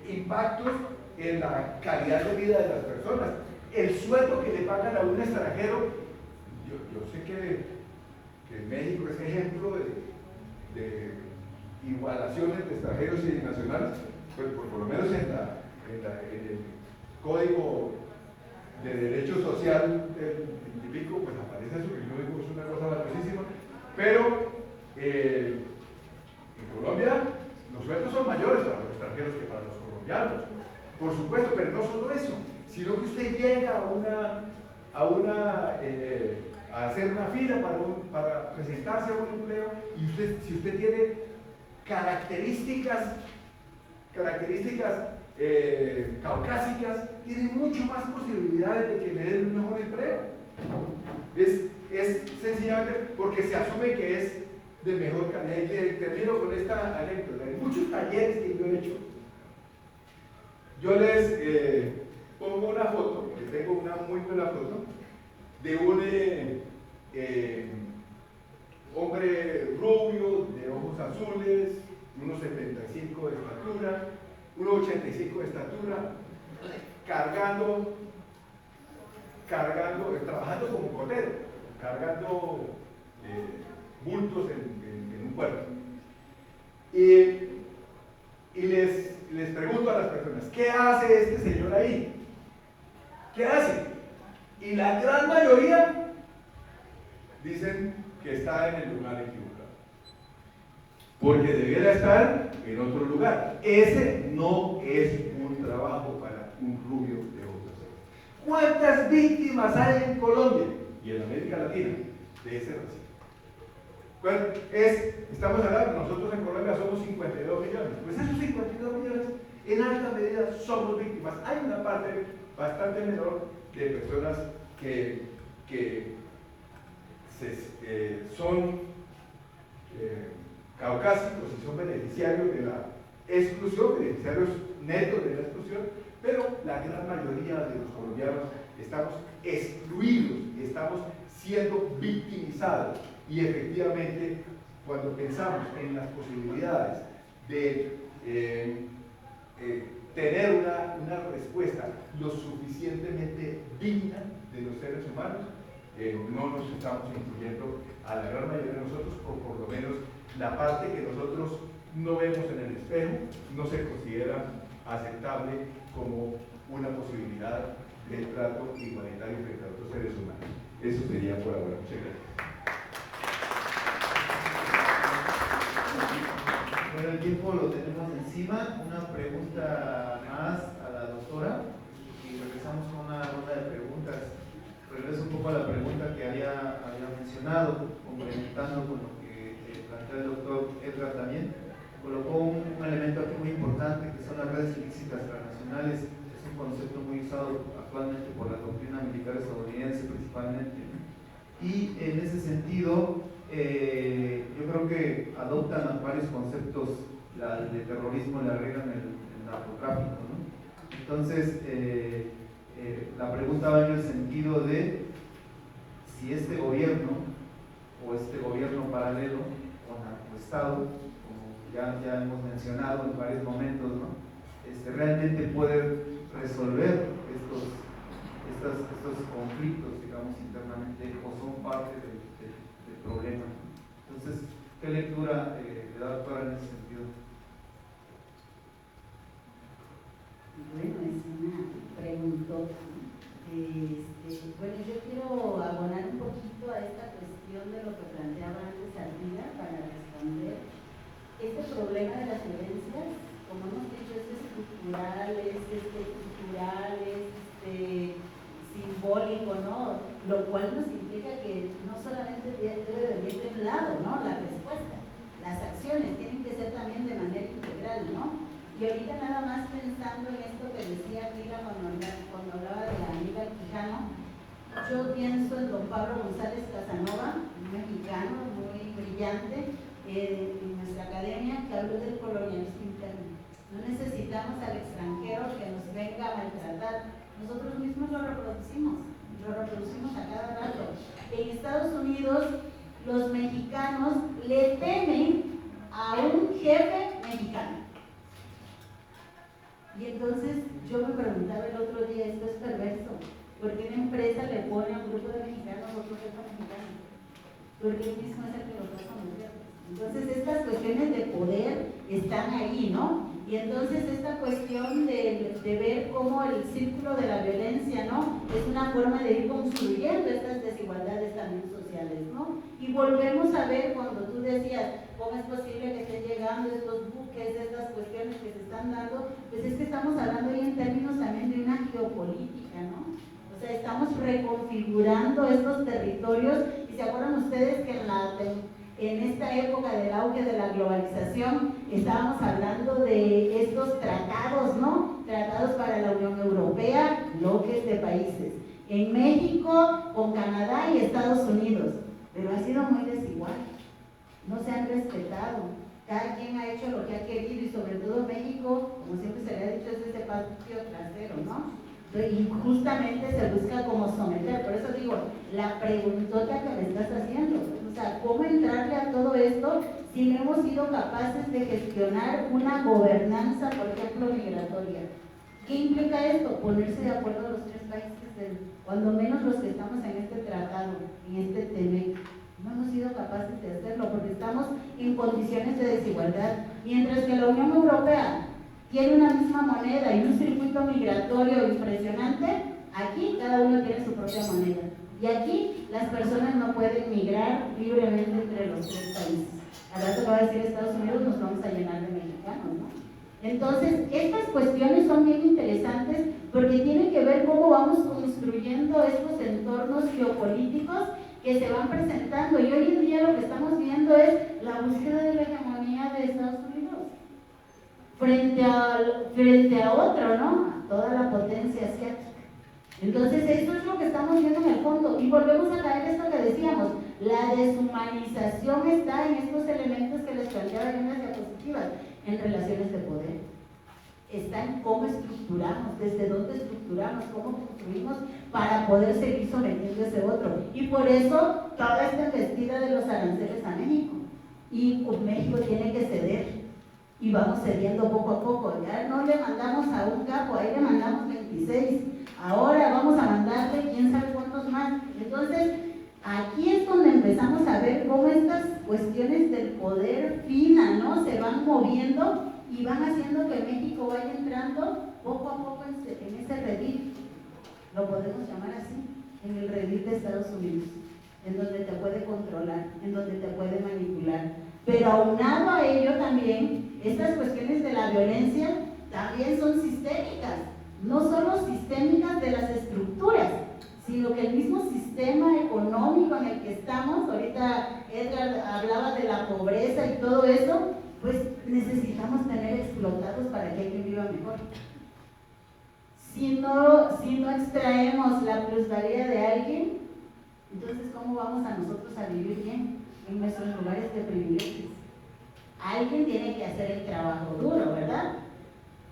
impactos en la calidad de vida de las personas. El sueldo que le pagan a un extranjero, yo sé que México es ejemplo de igualaciones de extranjeros y de nacionales, pues por lo menos en el Código de Derecho Social del típico, pues aparece eso, que yo digo es una cosa valiosísima, pero en Colombia los sueldos son mayores para los extranjeros que para los colombianos, por supuesto, pero no solo eso, sino que usted llega a hacer una fila para presentarse a un empleo y si usted tiene características caucásicas, tiene mucho más posibilidades de que le den un mejor empleo. Es sencillamente porque se asume que es de mejor calidad. Y termino con esta anécdota. En muchos talleres que yo he hecho, yo les pongo una foto, que tengo una muy buena foto, de un hombre rubio, de ojos azules, unos 75 de estatura, 1,85 de estatura, trabajando como cotero, cargando bultos en un puerto. Y les pregunto a las personas, ¿qué hace este señor ahí? ¿Qué hace? Y la gran mayoría dicen que está en el lugar equivocado, porque debiera estar en otro lugar. Ese no es un trabajo para un rubio de ojos azules. ¿Cuántas víctimas hay en Colombia y en América Latina de ese racismo? Estamos hablando, nosotros en Colombia somos 52 millones. Pues esos 52 millones en alta medida somos víctimas. Hay una parte bastante menor de personas que son caucásicos y son beneficiarios de la exclusión, beneficiarios netos de la exclusión, pero la gran mayoría de los colombianos estamos excluidos, estamos siendo victimizados. Y efectivamente, cuando pensamos en las posibilidades de tener una respuesta lo suficientemente digna de los seres humanos, no nos estamos incluyendo a la gran mayoría de nosotros, o por lo menos la parte que nosotros no vemos en el espejo no se considera aceptable como una posibilidad de trato igualitario frente a otros seres humanos. Eso sería por ahora. Muchas gracias. Bueno, el tiempo lo tenemos encima. Una pregunta más a la doctora y regresamos con una ronda de preguntas. Regreso un poco a la pregunta que había mencionado, complementando con lo que planteó el doctor Edgar también. Colocó un elemento aquí muy importante que son las redes ilícitas transnacionales. Es un concepto muy usado actualmente por la doctrina militar estadounidense principalmente. Y en ese sentido, yo creo que adoptan varios conceptos de terrorismo, le arreglan el narcotráfico, ¿no? Entonces, la pregunta va en el sentido de si este gobierno o este gobierno paralelo o narcoestado, como ya hemos mencionado en varios momentos, ¿no? Realmente puede resolver estos conflictos, digamos, internamente, o son parte del problema. Entonces, ¿qué lectura le da doctora en ese sentido? Bueno, es una preguntota. Bueno, yo quiero abonar un poquito a esta cuestión de lo que planteaba antes Artida para responder. Este problema de las violencias, como hemos dicho, es estructural, es cultural, es simbólico, ¿no? Lo cual nos implica que no solamente debe de venir de un lado, ¿no? La respuesta, las acciones tienen que ser también de manera integral, ¿no? Y ahorita nada más pensando en esto que decía Aquila cuando hablaba de la amiga Quijano, yo pienso en don Pablo González Casanova, un mexicano muy brillante en nuestra academia, que habló del colonialismo interno. No necesitamos al extranjero que nos venga a maltratar, nosotros mismos lo reproducimos a cada rato. En Estados Unidos, los mexicanos le temen a un jefe mexicano. Y entonces yo me preguntaba el otro día, esto es perverso, ¿por qué una empresa le pone a un grupo de mexicanos otro jefe mexicano? Porque él mismo es el que los va a conocer. Entonces estas cuestiones de poder están ahí, ¿no? Y entonces esta cuestión de ver cómo el círculo de la violencia, ¿no? Es una forma de ir construyendo estas desigualdades también sociales, ¿no? Y volvemos a ver cuando tú decías, ¿cómo es posible que estén llegando estos buques, estas cuestiones que se están dando? Pues es que estamos hablando ahí en términos también de una geopolítica, ¿no? O sea, estamos reconfigurando estos territorios y se acuerdan ustedes que en esta época del auge de la globalización estábamos hablando de estos tratados, ¿no? Tratados para la Unión Europea, bloques de países. En México, con Canadá y Estados Unidos. Pero ha sido muy desigual. No se han respetado. Cada quien ha hecho lo que ha querido y sobre todo México, como siempre se le ha dicho, es ese patio trasero, ¿no? Y justamente se busca como someter. Por eso digo, la preguntota que me estás haciendo, o sea, ¿cómo entrarle a todo esto si no hemos sido capaces de gestionar una gobernanza, por ejemplo, migratoria? ¿Qué implica esto? Ponerse de acuerdo los tres países, cuando menos los que estamos en este tratado, en este TEMEC. No hemos sido capaces de hacerlo porque estamos en condiciones de desigualdad. Mientras que la Unión Europea tiene una misma moneda y un circuito migratorio impresionante, aquí cada uno tiene su propia moneda. Y aquí las personas no pueden migrar libremente entre los 3 países. Al rato va a decir Estados Unidos, nos vamos a llenar de mexicanos, ¿no? Entonces, estas cuestiones son bien interesantes porque tienen que ver cómo vamos construyendo estos entornos geopolíticos que se van presentando. Y hoy en día lo que estamos viendo es la búsqueda de la hegemonía de Estados Unidos frente a otro, ¿no? A toda la potencia asiática. Entonces, eso es lo que estamos viendo en el fondo. Y volvemos a caer esto que decíamos, la deshumanización está en estos elementos que les planteaba en las diapositivas, en relaciones de poder. Está en cómo estructuramos, desde dónde estructuramos, cómo construimos para poder seguir sometiendo a ese otro. Y por eso toda esta embestida de los aranceles a México. Y México tiene que ceder. Y vamos cediendo poco a poco. Ya no le mandamos a un capo, ahí le mandamos 26. Ahora vamos a mandarle quién sabe cuántos más. Entonces, aquí es donde empezamos a ver cómo estas cuestiones del poder fina, ¿no? Se van moviendo y van haciendo que México vaya entrando poco a poco en ese redil, lo podemos llamar así, en el redil de Estados Unidos, en donde te puede controlar, en donde te puede manipular. Pero aunado a ello también, estas cuestiones de la violencia también son sistémicas, no solo sistémicas de las estructuras, sino que el mismo sistema económico en el que estamos, ahorita Edgar hablaba de la pobreza y todo eso, pues necesitamos tener explotados para que alguien viva mejor. Si no extraemos la plusvalía de alguien, entonces ¿cómo vamos a nosotros a vivir bien en nuestros lugares de privilegios? Alguien tiene que hacer el trabajo duro, ¿verdad?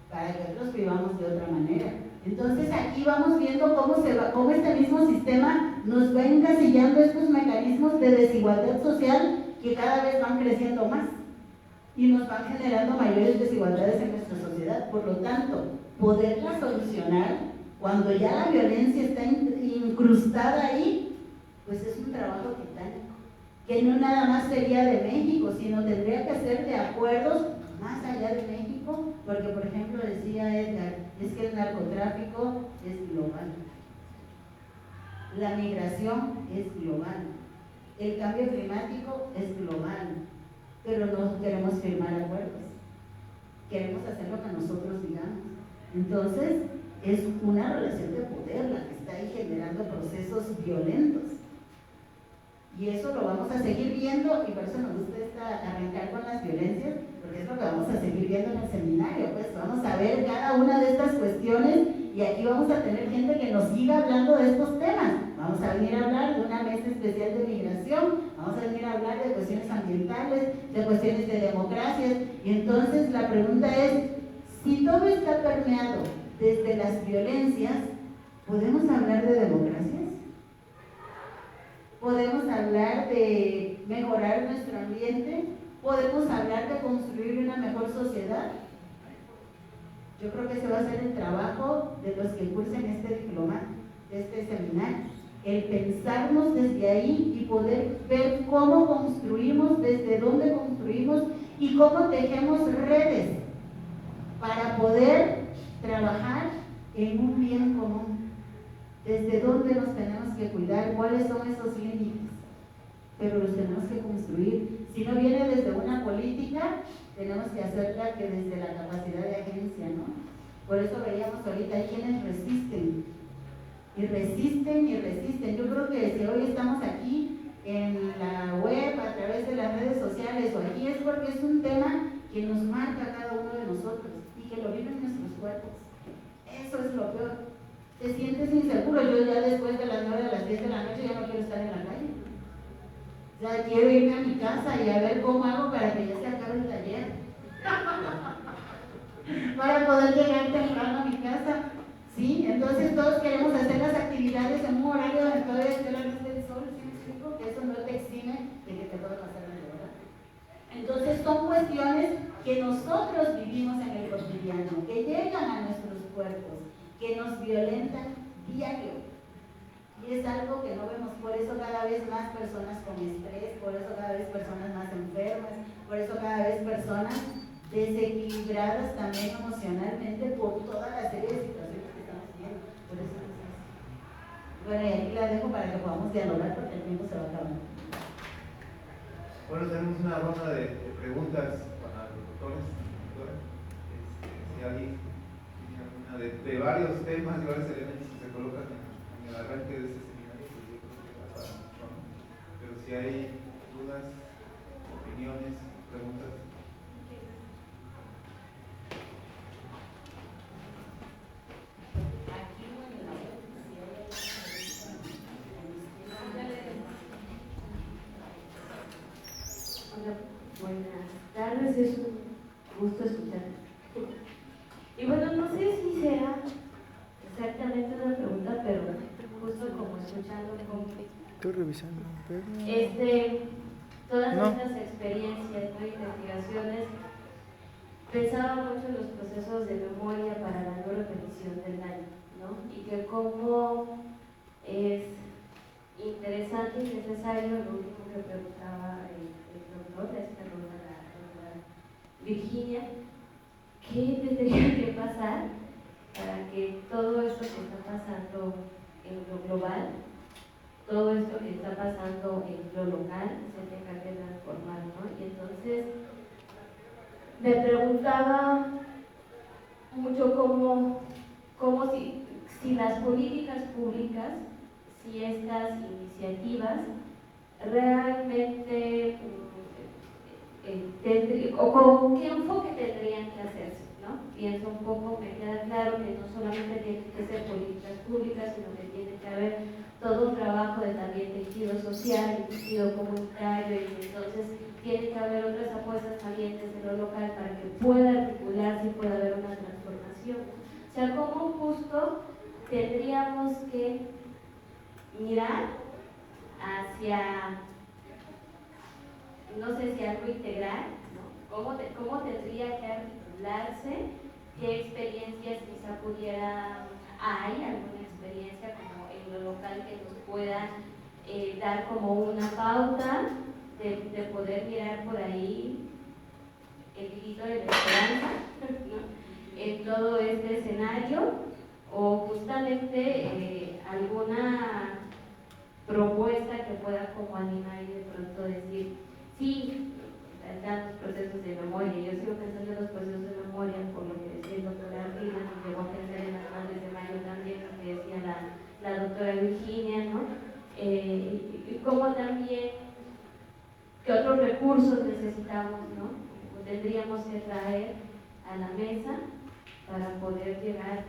Para que otros vivamos de otra manera. Entonces aquí vamos viendo cómo este mismo sistema nos va encasillando estos mecanismos de desigualdad social que cada vez van creciendo más y nos van generando mayores desigualdades en nuestra sociedad. Por lo tanto, poderla solucionar cuando ya la violencia está incrustada ahí, pues es un trabajo titánico, que no nada más sería de México, sino tendría que ser de acuerdos más allá de México, porque por ejemplo decía Edgar, es que el narcotráfico es global, la migración es global, el cambio climático es global, pero no queremos firmar acuerdos, queremos hacer lo que nosotros digamos. Entonces es una relación de poder la que está ahí generando procesos violentos. Y eso lo vamos a seguir viendo, y por eso nos gusta arrancar con las violencias, porque es lo que vamos a seguir viendo en el seminario. Pues vamos a ver cada una de estas cuestiones, y aquí vamos a tener gente que nos siga hablando de estos temas. Vamos a venir a hablar de una mesa especial de migración, vamos a venir a hablar de cuestiones ambientales, de cuestiones de democracias, y entonces la pregunta es, si todo está permeado desde las violencias, ¿podemos hablar de democracias? ¿Podemos hablar de mejorar nuestro ambiente? ¿Podemos hablar de construir una mejor sociedad? Yo creo que ese va a ser el trabajo de los que cursen este diploma, este seminario, el pensarnos desde ahí y poder ver cómo construimos, desde dónde construimos y cómo tejemos redes para poder trabajar en un bien común. Desde dónde nos tenemos que cuidar, cuáles son esos límites, pero los tenemos que construir. Si no viene desde una política, tenemos que hacerla que desde la capacidad de agencia, ¿no? Por eso veíamos ahorita, hay quienes resisten, y resisten y resisten. Yo creo que si hoy estamos aquí en la web, a través de las redes sociales o aquí, es porque es un tema que nos marca a cada uno de nosotros y que lo vive en nuestros cuerpos. Eso es lo peor. Te sientes inseguro. Yo ya después de las 9 a las 10 de la noche ya no quiero estar en la calle. Ya quiero irme a mi casa y a ver cómo hago para que ya se acabe el taller. Para poder llegar temprano a mi casa. ¿Sí? Entonces todos queremos hacer las actividades en un horario donde todavía esté la luz del sol. ¿Sí me explico? Que eso no te exime de que te pueda pasar en el horario. Entonces son cuestiones que nosotros vivimos en el cotidiano, que llegan a nuestros cuerpos, que nos violentan diario. Y es algo que no vemos, por eso cada vez más personas con estrés, por eso cada vez personas más enfermas, por eso cada vez personas desequilibradas también emocionalmente por toda la serie de situaciones que estamos viendo. Por eso Bueno, y aquí la dejo para que podamos dialogar porque el tiempo se va acabando. Bueno, tenemos una ronda de preguntas para los doctores. Si alguien tiene alguna de varios temas, igual Selena, y si se colocan en el arranque de este seminario, pues yo creo que va para mucho, ¿no? Pero si hay dudas, opiniones, preguntas. Buenas tardes, es un gusto escuchar. Y bueno, no sé si sea exactamente una pregunta, pero justo como escuchando Estoy revisando. todas No. estas experiencias, ¿no? Investigaciones, pensaba mucho en los procesos de memoria para la no repetición del daño, ¿no? Y que cómo es interesante y necesario, lo último que preguntaba el doctor, la doctora Virginia, ¿qué tendría que pasar para que todo esto que está pasando en lo global, todo esto que está pasando en lo local, se tenga que transformar, ¿no? Y entonces me preguntaba mucho cómo si las políticas públicas, si estas iniciativas realmente o con qué enfoque tendrían que hacerse, ¿no? Pienso un poco, me queda claro que no solamente tienen que ser políticas públicas, sino que tiene que haber todo un trabajo de también tejido social, tejido comunitario, y entonces tiene que haber otras apuestas también desde lo local para que pueda articularse y pueda haber una transformación. O sea, cómo justo tendríamos que mirar hacia, no sé si algo integral, ¿no? ¿Cómo tendría que articularse? ¿Qué experiencias quizá hay alguna experiencia como en lo local que nos pueda dar como una pauta de poder mirar por ahí el grito de la esperanza, ¿no? En todo este escenario, o justamente alguna propuesta que pueda como animar y de pronto decir, sí, tantos procesos de memoria. Yo sigo pensando en los procesos de memoria, por lo que decía el doctor Ardila, nos llevó a pensar en las madres de mayo también, lo que decía la doctora Virginia, ¿no? Y cómo también, qué otros recursos necesitamos, ¿no? O tendríamos que traer a la mesa para poder llegar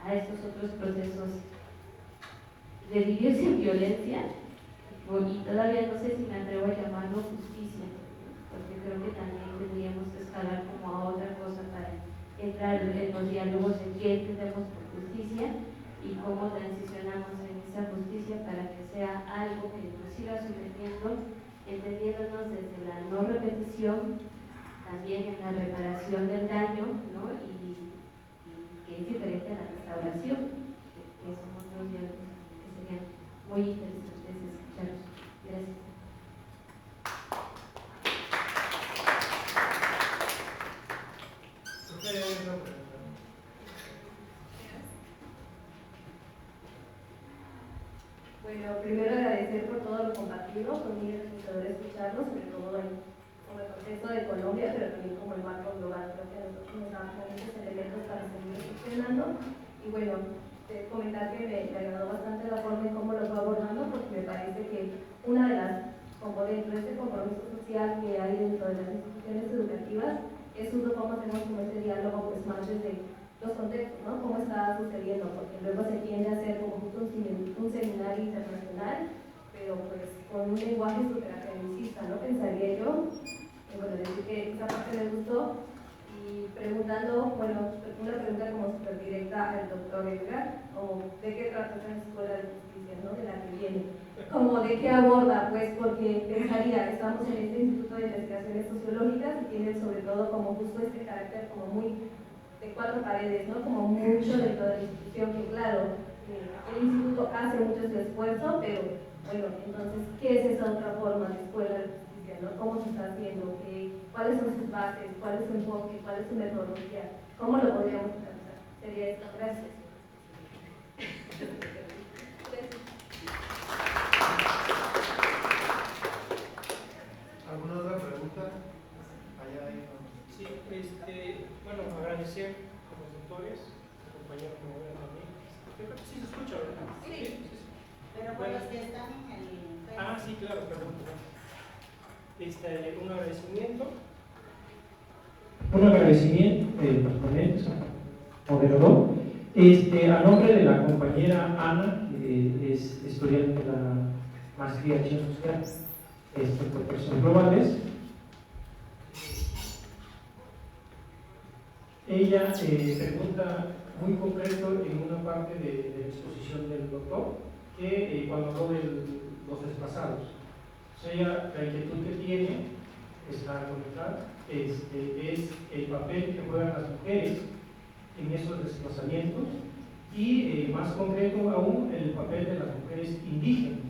a estos otros procesos de vivir sin violencia, y todavía no sé si me atrevo a llamarlo justicia, porque creo que también tendríamos que escalar como a otra cosa para entrar en los diálogos de qué entendemos por justicia y cómo transicionamos en esa justicia para que sea algo que nos siga sometiendo, entendiéndonos desde la no repetición, también en la reparación del daño, ¿no? Y que es diferente a la restauración, que son otros diálogos que serían muy interesantes escucharlos. Gracias. Bueno, primero agradecer por todo lo compartido, fue muy enriquecedor escucharlo, sobre todo como el contexto de Colombia, pero también como el marco global. Creo que a nosotros nos dan muchos elementos para seguir reflexionando. Y bueno, comentar que me agradó bastante la forma en cómo lo fue abordando, porque me parece que una de las componentes de este compromiso social que hay dentro de las instituciones educativas es justo cómo hacemos como ese diálogo pues más desde los contextos, ¿no? Cómo está sucediendo, porque luego se tiende a hacer como justo un seminario internacional, pero pues con un lenguaje súper academicista, ¿no? Pensaría yo. Bueno, decir que esa parte me gustó. Y preguntando, bueno, una pregunta como súper directa al doctor Edgar, o de qué trata esa escuela de justicia, ¿no? De la que viene. Como de qué aborda, pues, porque pensaría, estamos en este Instituto de Investigaciones Sociológicas y tiene sobre todo como justo este carácter como muy de cuatro paredes, ¿no? Como mucho dentro de la institución, que claro, el instituto hace mucho ese esfuerzo, pero bueno, entonces, ¿qué es esa otra forma de escuela de justicia, ¿no? ¿Cómo se está haciendo? ¿Cuáles son sus bases? ¿Cuál es su enfoque? ¿Cuál es su metodología? ¿Cómo lo podríamos alcanzar? Sería esto. Gracias. Sí, se escucha, ¿verdad? Sí. Pero por los que están en el Facebook. Ah, sí, claro, perdón. Un agradecimiento. Un agradecimiento de los ponentes, moderador. A nombre de la compañera Ana, que es estudiante de la maestría en Ciencias Sociales por Procesos Globales, ella pregunta muy concreto en una parte de la exposición del doctor, que cuando habló de los desplazados, o sea, la inquietud que tiene, está conectada, es el papel que juegan las mujeres en esos desplazamientos y más concreto aún el papel de las mujeres indígenas,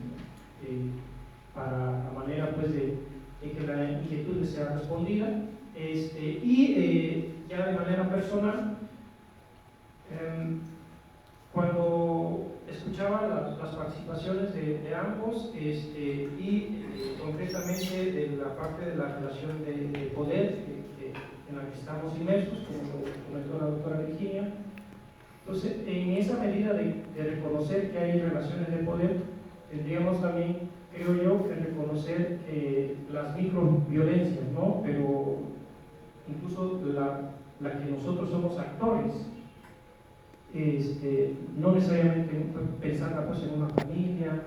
para la manera pues de que la inquietud sea respondida, ya de manera personal, cuando escuchaba las participaciones de ambos concretamente de la parte de la relación de poder en la que estamos inmersos, como comentó la doctora Virginia. Entonces, en esa medida de reconocer que hay relaciones de poder, tendríamos también, creo yo, que reconocer las microviolencias, ¿no? Pero incluso la que nosotros somos actores, no necesariamente pensando pues, en una familia,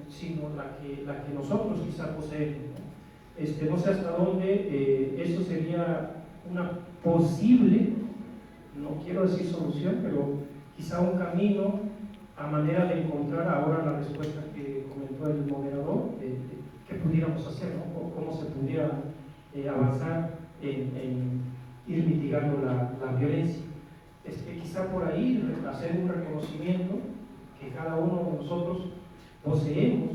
sino la que nosotros quizá poseemos, ¿no? No sé hasta dónde eso sería una posible, no quiero decir solución, pero quizá un camino a manera de encontrar ahora la respuesta que comentó el moderador, qué pudiéramos hacer, ¿no? O cómo se pudiera avanzar en ir mitigando la violencia. Quizá por ahí hacer un reconocimiento que cada uno de nosotros poseemos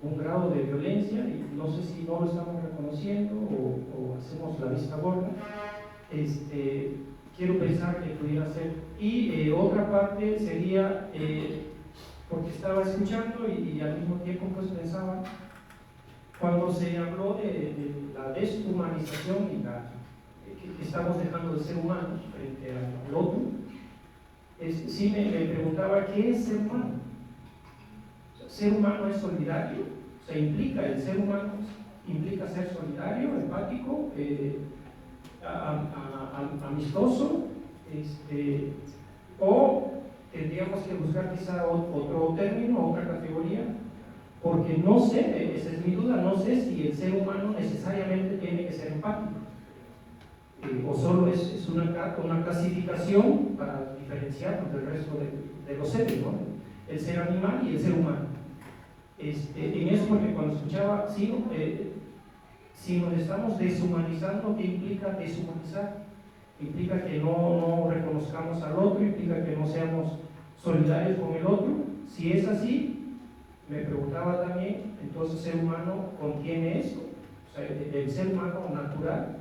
un grado de violencia y no sé si no lo estamos reconociendo o hacemos la vista gorda. Quiero pensar que pudiera ser. Y otra parte sería, porque estaba escuchando y al mismo tiempo pues pensaba, cuando se habló de la deshumanización y que estamos dejando de ser humanos frente al otro, sí me preguntaba, ¿qué es ser humano? O sea, ¿ser humano es solidario? O sea, implica el ser humano, implica ser solidario, empático, amistoso, o tendríamos que buscar quizá otro término, otra categoría, porque no sé, esa es mi duda, no sé si el ser humano necesariamente tiene que ser empático, o solo es una clasificación para diferenciarnos del resto de los seres, ¿no? El ser animal y el ser humano. En eso, porque cuando escuchaba, si nos estamos deshumanizando, ¿qué implica deshumanizar? Implica que no reconozcamos al otro, implica que no seamos solidarios con el otro. Si es así, me preguntaba también, entonces el ser humano contiene eso, o sea, el ser humano natural,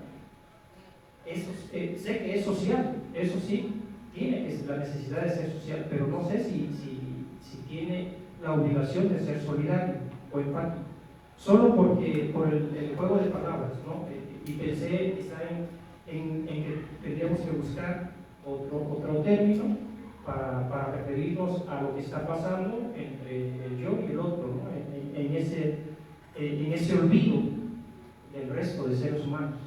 sé que es social, eso sí, tiene la necesidad de ser social, pero no sé si tiene la obligación de ser solidario o empático, solo por el juego de palabras, ¿no? Y pensé quizá en que tendríamos que buscar otro término para referirnos a lo que está pasando entre el yo y el otro, ¿no? en ese olvido del resto de seres humanos.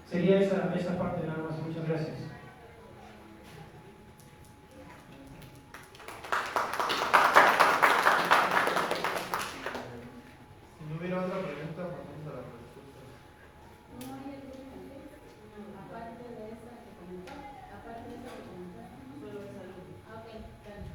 Sería esa parte nada más. Muchas gracias. Si no hubiera otra pregunta, pasamos a la respuesta. No hay alguna aparte de esa que comentó, solo esa. Ok, claro.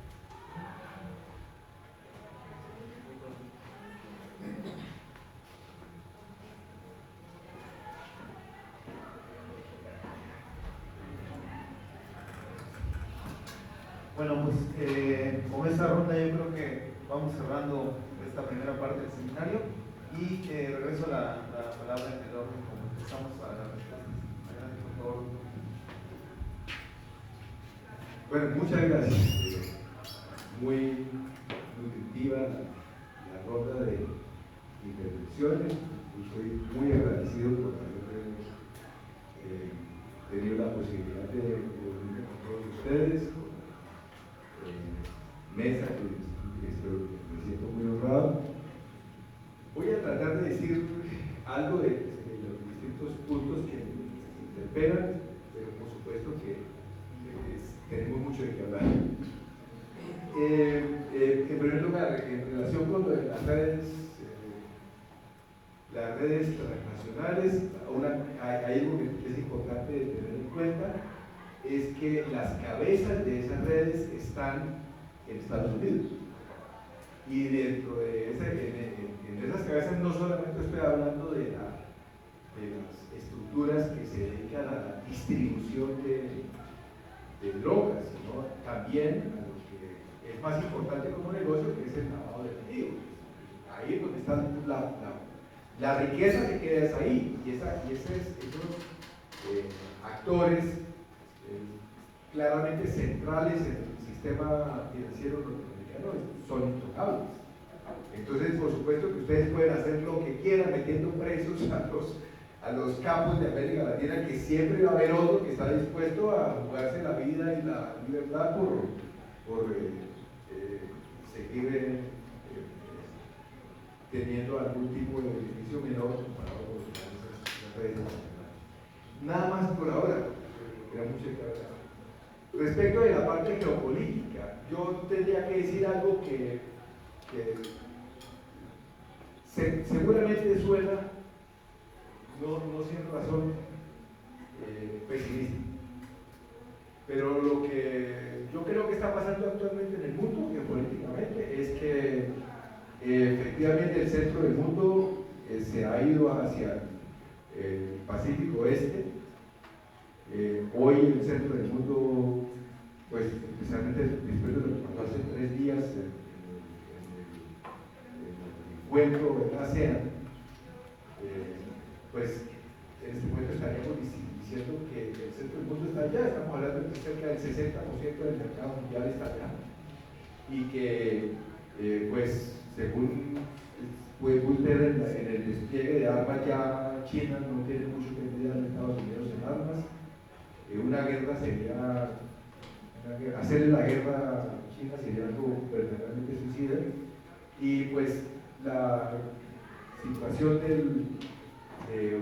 Bueno, pues con esta ronda yo creo que vamos cerrando esta primera parte del seminario y regreso la palabra en el orden como empezamos para las respuestas. Adelante, por favor. Bueno, muchas gracias. Muy nutritiva la ronda de intervenciones. Estoy muy agradecido por haber tenido la posibilidad de reunirme con todos ustedes, mesa, que me siento muy honrado. Voy a tratar de decir algo de los distintos puntos que me interpelan, pero por supuesto que tenemos mucho de qué hablar. En primer lugar, en relación con lo de las redes transnacionales, hay algo que es importante tener en cuenta, es que las cabezas de esas redes están en Estados Unidos. Y dentro de en esas cabezas no solamente estoy hablando de las estructuras que se dedican a la distribución de drogas, sino también a lo que es más importante como negocio, que es el lavado de activos. Ahí es donde está la riqueza que queda es ahí, y esos actores claramente centrales en el sistema financiero norteamericano son intocables. Entonces, por supuesto que ustedes pueden hacer lo que quieran metiendo presos a los capos de América Latina, que siempre va a haber otro que está dispuesto a jugarse la vida y la libertad por seguir teniendo algún tipo de beneficio menor comparado con las redes nacionales. Nada más por ahora, era mucho que hablar. Respecto de la parte geopolítica, yo tendría que decir algo que seguramente suena, no sin razón, pesimista. Pero lo que yo creo que está pasando actualmente en el mundo geopolíticamente es que efectivamente el centro del mundo se ha ido hacia el Pacífico Oeste. Hoy el centro del mundo, pues especialmente después de lo que pasó hace 3 días en el encuentro de la ASEAN, pues en este momento estaríamos diciendo que el centro del mundo está allá. Estamos hablando de que cerca del 60% del mercado mundial está allá, y que pues según puede ver en el despliegue de armas, ya China no tiene mucho que envidiar a Estados Unidos en armas. Una guerra sería, hacerle la guerra a China sería algo verdaderamente suicida, y pues la situación de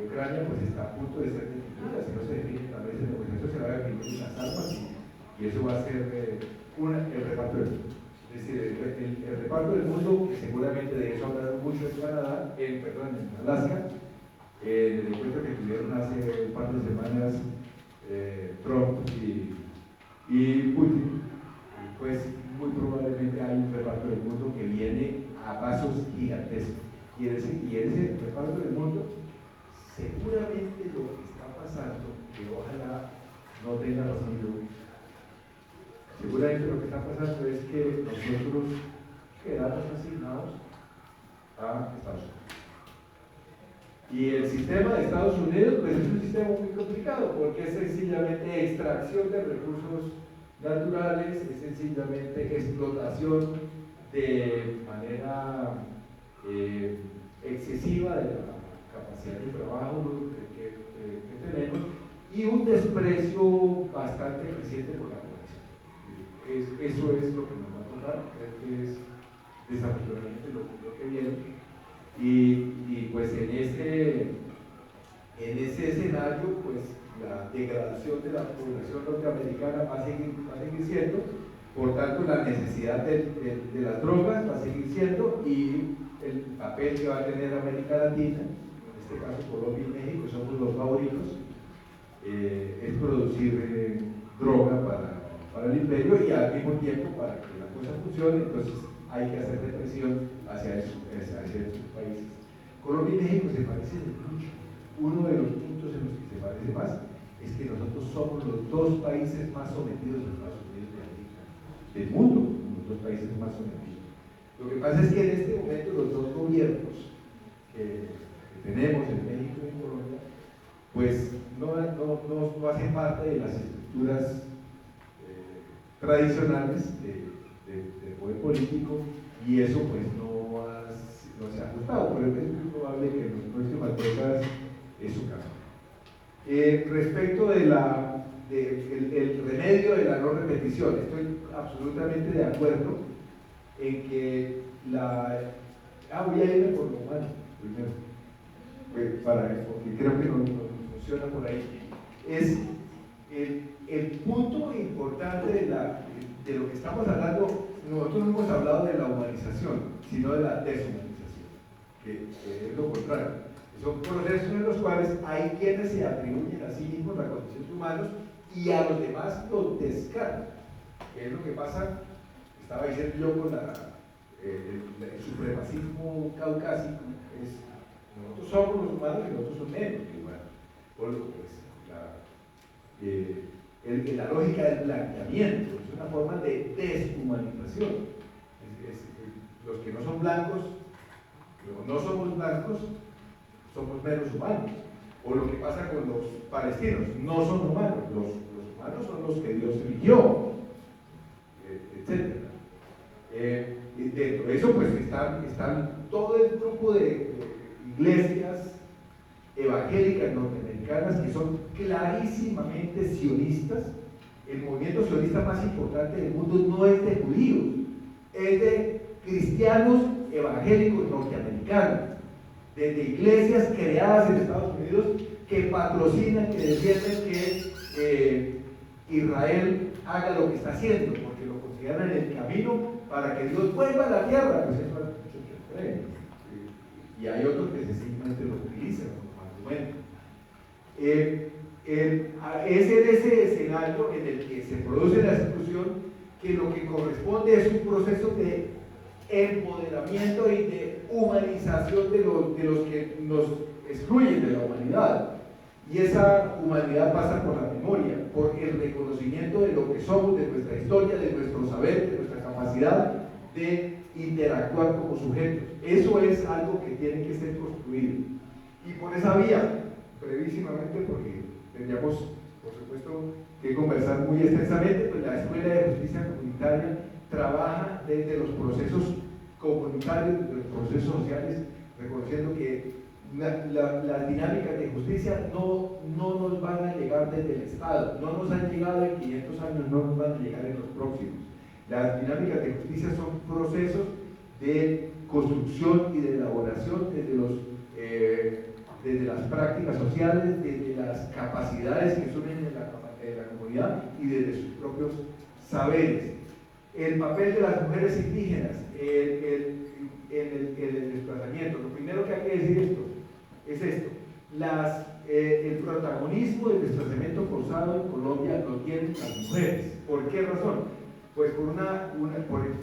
Ucrania pues está a punto de ser definida. Si no se define a través de negociación, se va a definir las armas, y eso va a ser el reparto del mundo. Es decir, el reparto del mundo, que seguramente de eso hablaron mucho en Canadá, en Alaska, en el encuentro que tuvieron hace un par de semanas Trump y Putin, pues muy probablemente hay un reparto del mundo que viene a pasos gigantescos. Y ese reparto del mundo, seguramente lo que está pasando, que ojalá no tenga razón, seguramente lo que está pasando es que nosotros quedamos asignados a Estados Unidos. Y el sistema de Estados Unidos pues es un sistema muy complicado, porque es sencillamente extracción de recursos naturales, es sencillamente explotación de manera excesiva de la capacidad de trabajo que tenemos, y un desprecio bastante creciente por la población. Eso es lo que nos va a tocar, creo que es desafortunadamente lo que viene. Y pues en ese escenario, pues la degradación de la población norteamericana va a seguir siendo, por tanto la necesidad de las drogas va a seguir siendo, y el papel que va a tener América Latina, en este caso Colombia y México, somos los favoritos, es producir droga para el imperio, y al mismo tiempo, para que la cosa funcione, entonces hay que hacer represión hacia esos países. Colombia y México se parecen mucho. Uno de los puntos en los que se parece más es que nosotros somos los 2 países más sometidos a Estados Unidos de América, del mundo, los 2 países más sometidos. Lo que pasa es que en este momento los 2 gobiernos que tenemos en México y en Colombia, pues no hacen parte de las estructuras tradicionales de poder político, y eso pues no se ha ajustado, pero es muy probable que en las próximas décadas eso cambie. Respecto del remedio de la no repetición, estoy absolutamente de acuerdo en que voy a irme por lo humano primero, porque creo que no funciona por ahí. Es el punto importante de lo que estamos hablando. Nosotros no hemos hablado de la humanización, sino de la deshumanización, que es lo contrario. Son procesos en los cuales hay quienes se atribuyen a sí mismos la condición de humanos y a los demás los descartan. Que es lo que pasa, estaba diciendo yo con el supremacismo caucásico, es nosotros somos los humanos y nosotros somos menos que humanos. Por lo pues, la lógica del blanqueamiento es una forma de deshumanización. Los que no son blancos, no somos blancos, somos menos humanos. O lo que pasa con los palestinos, no son humanos, los humanos son los que Dios eligió, etc. Dentro de eso pues están todo el grupo de iglesias evangélicas norteamericanas que son clarísimamente sionistas. El movimiento sionista más importante del mundo no es de judíos, es de cristianos evangélicos norteamericanos, desde iglesias creadas en Estados Unidos que patrocinan, que defienden que Israel haga lo que está haciendo, porque lo consideran el camino para que Dios vuelva a la tierra. Pues eso es mucho que creen. Y hay otros que sencillamente lo utilizan como argumento. Es en ese escenario en el que se produce la exclusión que lo que corresponde es un proceso de empoderamiento y de humanización de los que nos excluyen de la humanidad. Y esa humanidad pasa por la memoria, por el reconocimiento de lo que somos, de nuestra historia, de nuestro saber, de nuestra capacidad de interactuar como sujetos. Eso es algo que tiene que ser construido. Y por esa vía, brevísimamente, porque tendríamos, por supuesto, que conversar muy extensamente, pues la Escuela de Justicia Comunitaria trabaja desde los procesos comunitarios, desde los procesos sociales, reconociendo que las dinámicas de justicia no nos van a llegar desde el Estado, no nos han llegado en 500 años, no nos van a llegar en los próximos. Las dinámicas de justicia son procesos de construcción y de elaboración desde las prácticas sociales, desde las capacidades que surgen en la comunidad y desde sus propios saberes. El papel de las mujeres indígenas en el desplazamiento. Lo primero que hay que decir es esto. El protagonismo del desplazamiento forzado en Colombia lo tienen las mujeres. ¿Por qué razón? Pues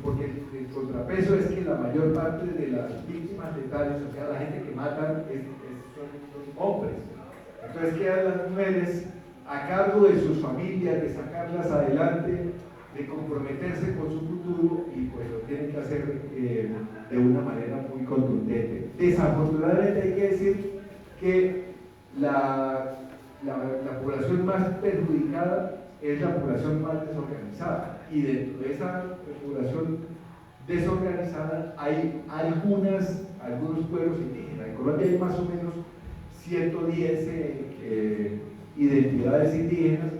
porque el contrapeso es que la mayor parte de las víctimas letales, o sea, la gente que matan, son hombres. Entonces quedan las mujeres a cargo de sus familias, de sacarlas adelante, de comprometerse con su futuro, y pues lo tienen que hacer de una manera muy contundente. Desafortunadamente hay que decir que la población más perjudicada es la población más desorganizada, y dentro de esa población desorganizada hay algunos pueblos indígenas. En Colombia hay más o menos 110 identidades indígenas,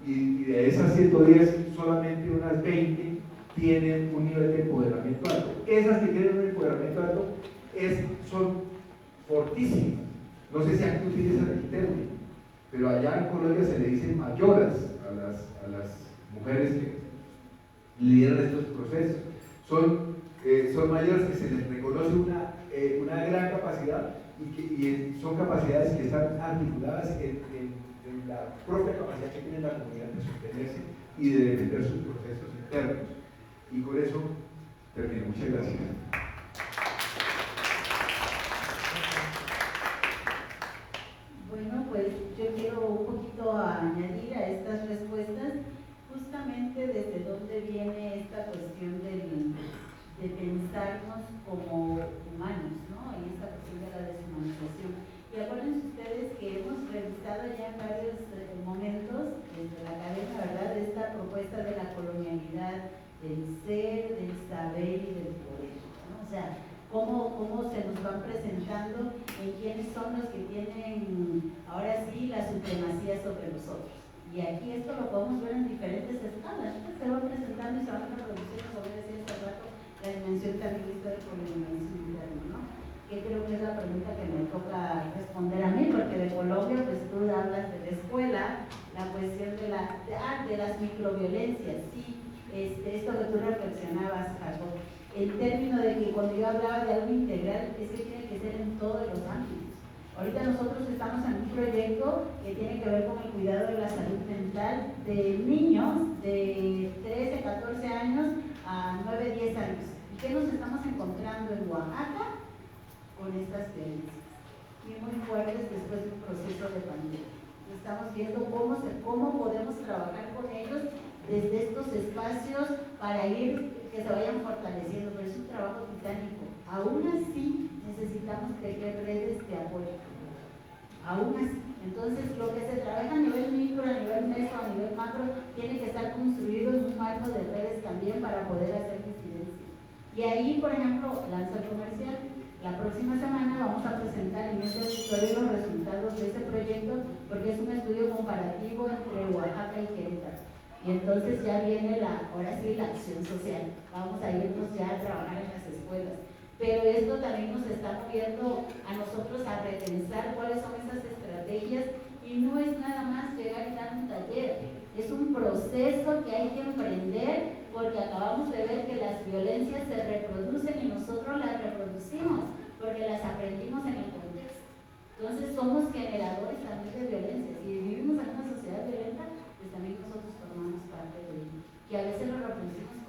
y de esas 110 solamente unas 20 tienen un nivel de empoderamiento alto. Esas que tienen un empoderamiento alto son fortísimas. No sé si aquí utilizan el término, pero allá en Colombia se le dicen mayoras a las mujeres que lideran estos procesos. Son mayores que se les reconoce una gran capacidad, y son capacidades que están articuladas en la propia capacidad que tiene la comunidad de sostenerse y de defender sus procesos internos. Y con eso termino. Muchas gracias. Bueno, pues yo quiero un poquito añadir a estas respuestas, justamente desde dónde viene esta cuestión de pensarnos como humanos, ¿no? Y esta cuestión de la deshumanización. Y acuérdense ustedes que hemos revisado ya en varios momentos desde la academia, ¿verdad?, de esta propuesta de la colonialidad, del ser, del saber y del poder, ¿no? O sea, cómo se nos van presentando en quiénes son los que tienen ahora sí la supremacía sobre los otros. Y aquí esto lo podemos ver en diferentes escalas, ¿no? Se van presentando y se van reproduciendo, como decía hace rato, la dimensión también histórica y la dimensión interna, ¿no? Que creo que es la pregunta que me toca responder a mí, porque de Colombia, pues tú hablas de la escuela, la cuestión de las microviolencias, sí, esto que tú reflexionabas, Jacob, el término de que cuando yo hablaba de algo integral, es que tiene que ser en todos los ámbitos. Ahorita nosotros estamos en un proyecto que tiene que ver con el cuidado de la salud mental de niños de 13, 14 años a 9, 10 años. ¿Y qué nos estamos encontrando en Oaxaca? Con estas violencias. Y muy fuertes después de un proceso de pandemia. Estamos viendo cómo podemos trabajar con ellos desde estos espacios para que se vayan fortaleciendo, pero es un trabajo titánico. Aún así, necesitamos tejer redes de apoyo. Aún así. Entonces, lo que se trabaja a nivel micro, a nivel meso, a nivel macro, tiene que estar construido en un marco de redes también para poder hacer incidencia. Y ahí, por ejemplo, lanza comercial. La próxima semana vamos a presentar en este auditorio los resultados de este proyecto, porque es un estudio comparativo entre Oaxaca y Querétaro. Y entonces ya viene ahora sí la acción social. Vamos a irnos ya a trabajar en las escuelas. Pero esto también nos está moviendo a nosotros a repensar cuáles son esas estrategias, y no es nada más llegar y dar un taller, es un proceso que hay que emprender, porque acabamos de ver que las violencias se reproducen y nosotros las reproducimos, porque las aprendimos en el contexto. Entonces somos generadores también de violencia. Si vivimos en una sociedad violenta, pues también nosotros formamos parte de ello, que a veces lo reproducimos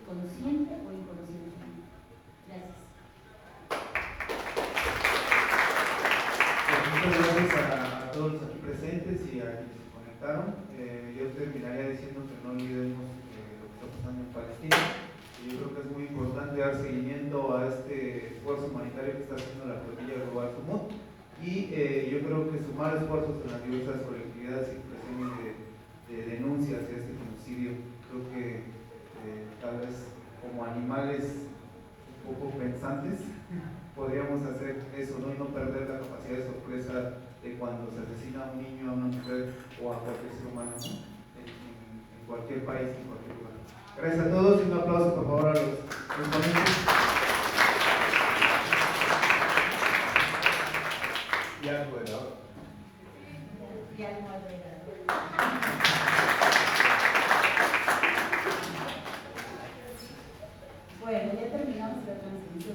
consciente o inconscientemente. Gracias. Muchas gracias a todos los aquí presentes y a quienes se conectaron. Yo terminaría diciendo que no olvidemos lo que está pasando en Palestina. Y yo creo que es muy importante dar seguimiento a este esfuerzo humanitario que está haciendo la Flotilla Global Sumut. Y yo creo que sumar esfuerzos en las diversas colectividades y expresiones de denuncia hacia este genocidio. Creo que tal vez como animales un poco pensantes podríamos hacer eso, ¿no? Y no perder la capacidad de sorpresa de cuando se asesina a un niño, a una mujer o a cualquier ser humano, ¿no? En cualquier país, en cualquier lugar. Gracias a todos y un aplauso por favor a los ponentes. Ya, bueno. Ya, moderador. Bueno, ya terminamos la transmisión.